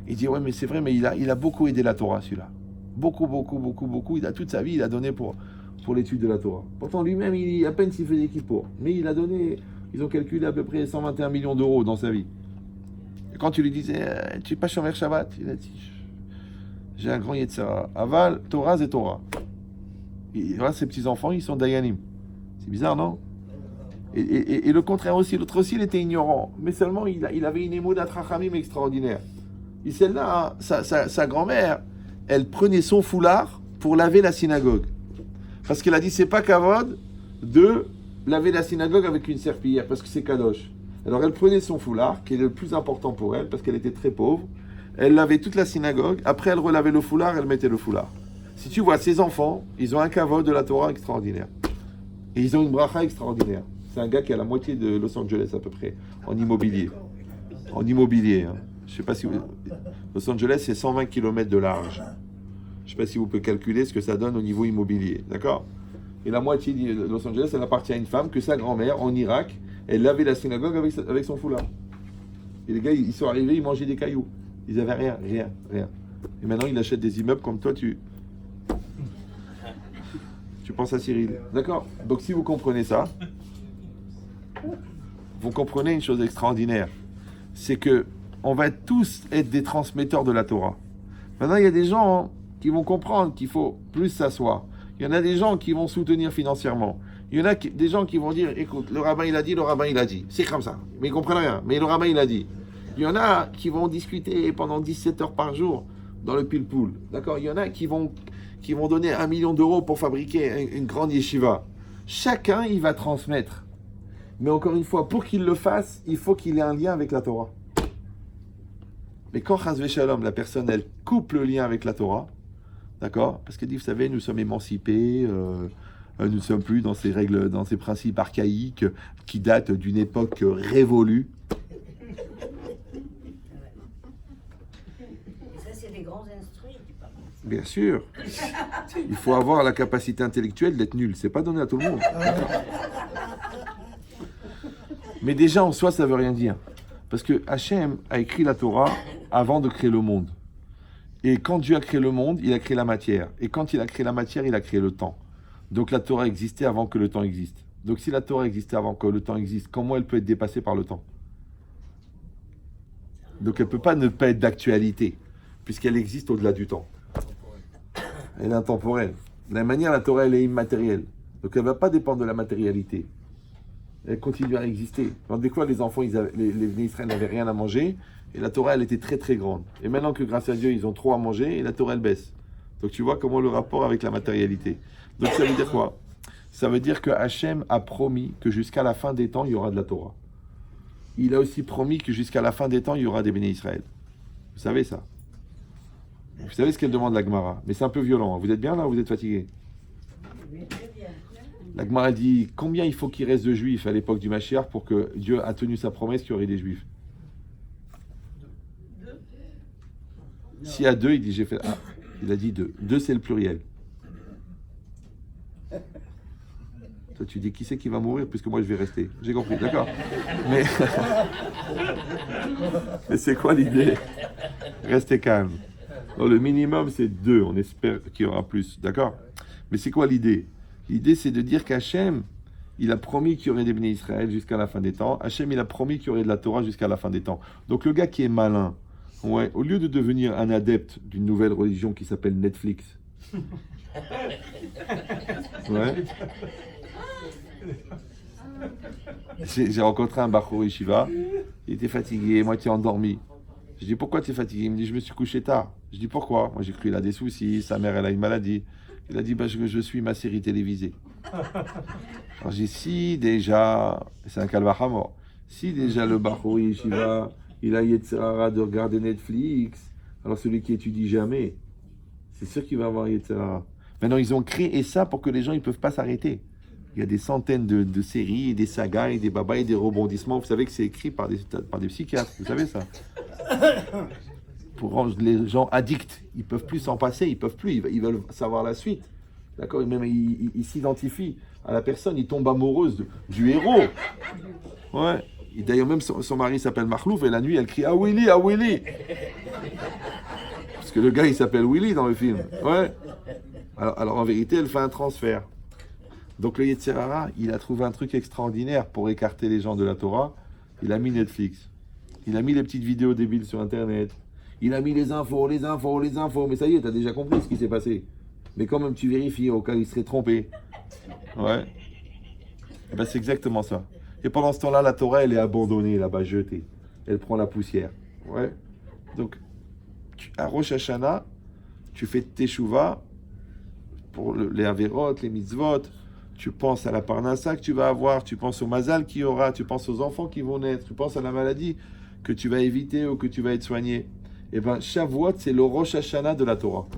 Il dit, ouais, mais c'est vrai, mais il a beaucoup aidé la Torah, celui-là. Beaucoup, beaucoup, beaucoup, beaucoup. Il a toute sa vie, il a donné pour l'étude de la Torah. Pourtant, lui-même, à peine s'il faisait kippour. Mais il a donné, ils ont calculé à peu près 121 millions d'euros dans sa vie. Et quand tu lui disais, tu n'es pas Shomer Shabbat, il a dit, j'ai un grand Yetzara. Aval, Torah, c'est Torah. Et voilà, ses petits-enfants, ils sont Dayanim. C'est bizarre, non? Et le contraire aussi, l'autre aussi, il était ignorant. Mais seulement, il avait une émoudat Chachamim extraordinaire. Et celle-là, sa grand-mère, elle prenait son foulard pour laver la synagogue. Parce qu'elle a dit, c'est pas kavod de laver la synagogue avec une serpillière, parce que c'est kadosh. Alors elle prenait son foulard, qui est le plus important pour elle, parce qu'elle était très pauvre. Elle lavait toute la synagogue. Après, elle relavait le foulard, elle mettait le foulard. Si tu vois, ses enfants, ils ont un kavod de la Torah extraordinaire. Et ils ont une bracha extraordinaire. C'est un gars qui a la moitié de Los Angeles à peu près, en immobilier. En immobilier, hein. Je sais pas si Los Angeles, c'est 120 km de large. Je sais pas si vous pouvez calculer ce que ça donne au niveau immobilier, d'accord? Et la moitié de Los Angeles, elle appartient à une femme que sa grand-mère, en Irak, elle lavait la synagogue avec son foulard. Et les gars, ils sont arrivés, ils mangeaient des cailloux. Ils avaient rien. Et maintenant, ils achètent des immeubles comme toi, tu penses à Cyril. D'accord? Donc si vous comprenez ça, vous comprenez une chose extraordinaire. C'est que on va tous être des transmetteurs de la Torah. Maintenant, il y a des gens qui vont comprendre qu'il faut plus s'asseoir. Il y en a des gens qui vont soutenir financièrement. Il y en a des gens qui vont dire, écoute, le rabbin il a dit, le rabbin il a dit. C'est comme ça. Mais ils ne comprennent rien. Mais le rabbin il a dit. Il y en a qui vont discuter pendant 17 heures par jour dans le pile-poule. D'accord? Il y en a qui vont donner 1 million d'euros pour fabriquer une grande yeshiva. Chacun, il va transmettre. Mais encore une fois, pour qu'il le fasse, il faut qu'il ait un lien avec la Torah. Mais quand Chas Shalom, la personne, elle coupe le lien avec la Torah, d'accord? Parce qu'elle dit, vous savez, nous sommes émancipés, nous ne sommes plus dans ces règles, dans ces principes archaïques qui datent d'une époque révolue. Et ça, c'est des grands instruits qui parlent. Bien sûr. Il faut avoir la capacité intellectuelle d'être nul. C'est pas donné à tout le monde. Mais déjà, en soi, ça veut rien dire. Parce que Hachem a écrit la Torah avant de créer le monde. Et quand Dieu a créé le monde, il a créé la matière. Et quand il a créé la matière, il a créé le temps. Donc la Torah existait avant que le temps existe. Donc si la Torah existait avant que le temps existe, comment elle peut être dépassée par le temps? Donc elle ne peut pas ne pas être d'actualité, puisqu'elle existe au-delà du temps. Elle est intemporelle. De la même manière, la Torah, elle est immatérielle. Donc elle ne va pas dépendre de la matérialité. Elle continue à exister. Donc, des fois, les enfants, les Bnei Israël n'avaient rien à manger, et la Torah, elle était très très grande. Et maintenant que grâce à Dieu, ils ont trop à manger, et la Torah, elle baisse. Donc tu vois comment le rapport avec la matérialité. Donc ça veut dire quoi? Ça veut dire que Hachem a promis que jusqu'à la fin des temps, il y aura de la Torah. Il a aussi promis que jusqu'à la fin des temps, il y aura des Bnei Israël. Vous savez ça? Vous savez ce qu'elle demande la Gemara? Mais c'est un peu violent. Vous êtes bien là ou vous êtes fatigué? Oui, très bien. La Gemara dit combien il faut qu'il reste de Juifs à l'époque du Mashiach pour que Dieu a tenu sa promesse qu'il y aurait des Juifs? S'il y a deux, il dit j'ai fait. Ah, il a dit deux. Deux, c'est le pluriel. Toi, tu dis qui c'est qui va mourir puisque moi je vais rester. J'ai compris, d'accord. Mais, mais c'est quoi l'idée? Restez calme. Non, le minimum c'est deux. On espère qu'il y aura plus, d'accord. Mais c'est quoi l'idée? L'idée, c'est de dire qu'Hachem, il a promis qu'il y aurait des Bnei Israël jusqu'à la fin des temps. Hachem, il a promis qu'il y aurait de la Torah jusqu'à la fin des temps. Donc le gars qui est malin, ouais, au lieu de devenir un adepte d'une nouvelle religion qui s'appelle Netflix, ouais. J'ai rencontré un Bachor Yeshiva, il était fatigué, moitié endormi. Je dis pourquoi tu es fatigué? Il me dit je me suis couché tard. Je dis pourquoi? Moi j'ai cru qu'il a des soucis, sa mère elle a une maladie. Il a dit bah, je suis ma série télévisée. Alors j'ai dit si déjà, c'est un calvaire à mort, si déjà le Bachor Yeshiva il a Yetzirara de regarder Netflix, alors celui qui étudie jamais, c'est sûr qu'il va avoir Yetzirara. Maintenant ils ont créé ça pour que les gens ils peuvent pas s'arrêter. Il y a des centaines de séries, et des sagas, et des babas, et des rebondissements. Vous savez que c'est écrit par des psychiatres, vous savez ça? Pour rendre les gens addicts. Ils ne peuvent plus s'en passer, ils peuvent plus, ils veulent savoir la suite. D'accord? Même ils s'identifient à la personne, ils tombent amoureuses du héros. Ouais. Et d'ailleurs, même son mari s'appelle Makhlouf, et la nuit, elle crie ah Willy, ah Willy. Parce que le gars, il s'appelle Willy dans le film. Ouais. Alors en vérité, elle fait un transfert. Donc le Yetzirara, il a trouvé un truc extraordinaire pour écarter les gens de la Torah. Il a mis Netflix. Il a mis les petites vidéos débiles sur Internet. Il a mis les infos. Mais ça y est, t'as déjà compris ce qui s'est passé. Mais quand même, tu vérifies au cas où il serait trompé. Ouais. Et ben, c'est exactement ça. Et pendant ce temps-là, la Torah, elle est abandonnée, là-bas, jetée. Elle prend la poussière. Ouais. Donc, à Rosh Hashanah, tu fais Teshuvah pour les Averot, les Mitzvot. Tu penses à la Parnassa que tu vas avoir, tu penses au Mazal qu'il y aura, tu penses aux enfants qui vont naître, tu penses à la maladie que tu vas éviter ou que tu vas être soigné. Et bien, Shavuot, c'est le Rosh Hashanah de la Torah.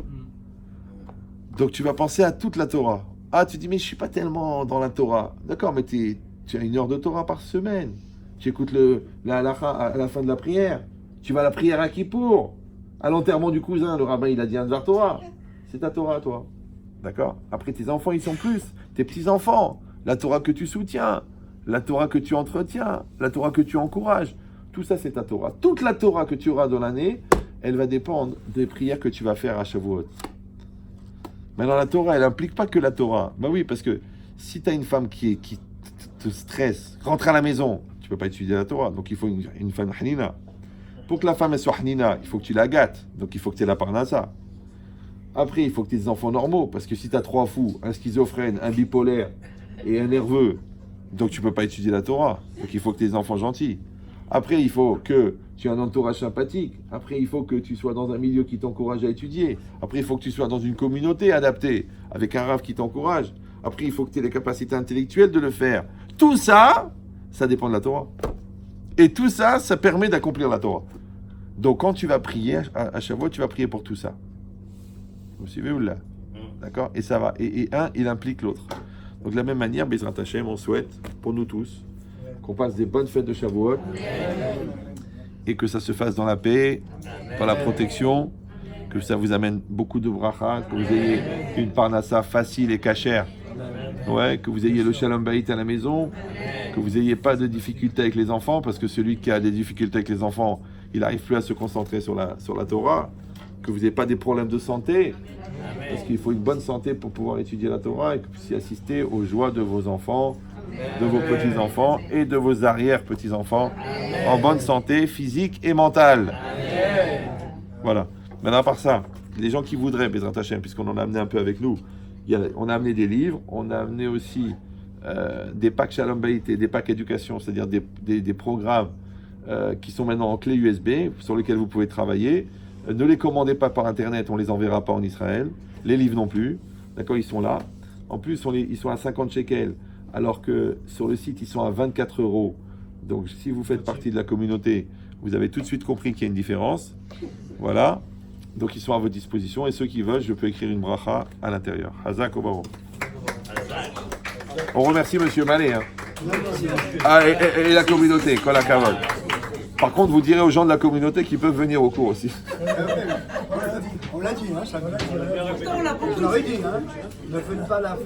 Donc, tu vas penser à toute la Torah. Ah, tu dis, mais je ne suis pas tellement dans la Torah. D'accord, mais tu as 1 heure de Torah par semaine. Tu écoutes la halakha à la fin de la prière. Tu vas à la prière à Kippour. À l'enterrement du cousin, le rabbin, il a dit un Dvar Torah. C'est ta Torah, toi. D'accord? Après, tes enfants, ils sont plus. Tes petits-enfants. La Torah que tu soutiens. La Torah que tu entretiens. La Torah que tu encourages. Tout ça, c'est ta Torah. Toute la Torah que tu auras dans l'année, elle va dépendre des prières que tu vas faire à Shavuot. Maintenant, la Torah, elle n'implique pas que la Torah. Ben oui, parce que si tu as une femme qui te stresse, rentre à la maison, tu ne peux pas étudier la Torah. Donc, il faut une femme hanina. Pour que la femme elle soit hanina, il faut que tu la gâtes. Donc, il faut que tu aies la parnassa. Après, il faut que tu aies des enfants normaux. Parce que si tu as 3 fous, un schizophrène, un bipolaire et un nerveux, donc tu ne peux pas étudier la Torah. Donc, il faut que tu aies des enfants gentils. Après, il faut que tu aies un entourage sympathique. Après, il faut que tu sois dans un milieu qui t'encourage à étudier. Après, il faut que tu sois dans une communauté adaptée, avec un rave qui t'encourage. Après, il faut que tu aies les capacités intellectuelles de le faire. Tout ça, Ça dépend de la Torah. Et tout ça, ça permet d'accomplir la Torah. Donc quand tu vas prier à Shavuot, tu vas prier pour tout ça. Vous suivez ou là? D'accord? Et ça va. Et un, il implique l'autre. Donc de la même manière, Bezrat Hashem, on souhaite, pour nous tous, qu'on passe des bonnes fêtes de Shavuot et que ça se fasse dans la paix, dans la protection, que ça vous amène beaucoup de bracha, que vous ayez une parnassa facile et cachère, ouais, que vous ayez le shalom bayit à la maison, que vous n'ayez pas de difficultés avec les enfants, parce que celui qui a des difficultés avec les enfants, il n'arrive plus à se concentrer sur la Torah, que vous n'ayez pas des problèmes de santé, parce qu'il faut une bonne santé pour pouvoir étudier la Torah et que vous puissiez assister aux joies de vos enfants, de vos petits-enfants et de vos arrière-petits-enfants en bonne santé physique et mentale. Voilà. Maintenant, à part ça, les gens qui voudraient, Bezrat Hashem, puisqu'on en a amené un peu avec nous, on a amené des livres, on a amené aussi des packs Shalom Bayit et des packs éducation, c'est-à-dire des programmes qui sont maintenant en clé USB, sur lesquels vous pouvez travailler. Ne les commandez pas par Internet, on ne les enverra pas en Israël. Les livres non plus. D'accord, ils sont là. En plus, ils sont à 50 shekels, alors que sur le site, ils sont à 24 €. Donc, si vous faites partie de la communauté, vous avez tout de suite compris qu'il y a une différence. Voilà. Donc, ils sont à votre disposition. Et ceux qui veulent, je peux écrire une bracha à l'intérieur. Hazak Obaro. On remercie Monsieur Malé. Hein. Ah, et la communauté, Kol HaKavod. Par contre, vous direz aux gens de la communauté qu'ils peuvent venir au cours aussi. On l'a dit, hein, ça. On l'a dit, hein. Ne faites pas la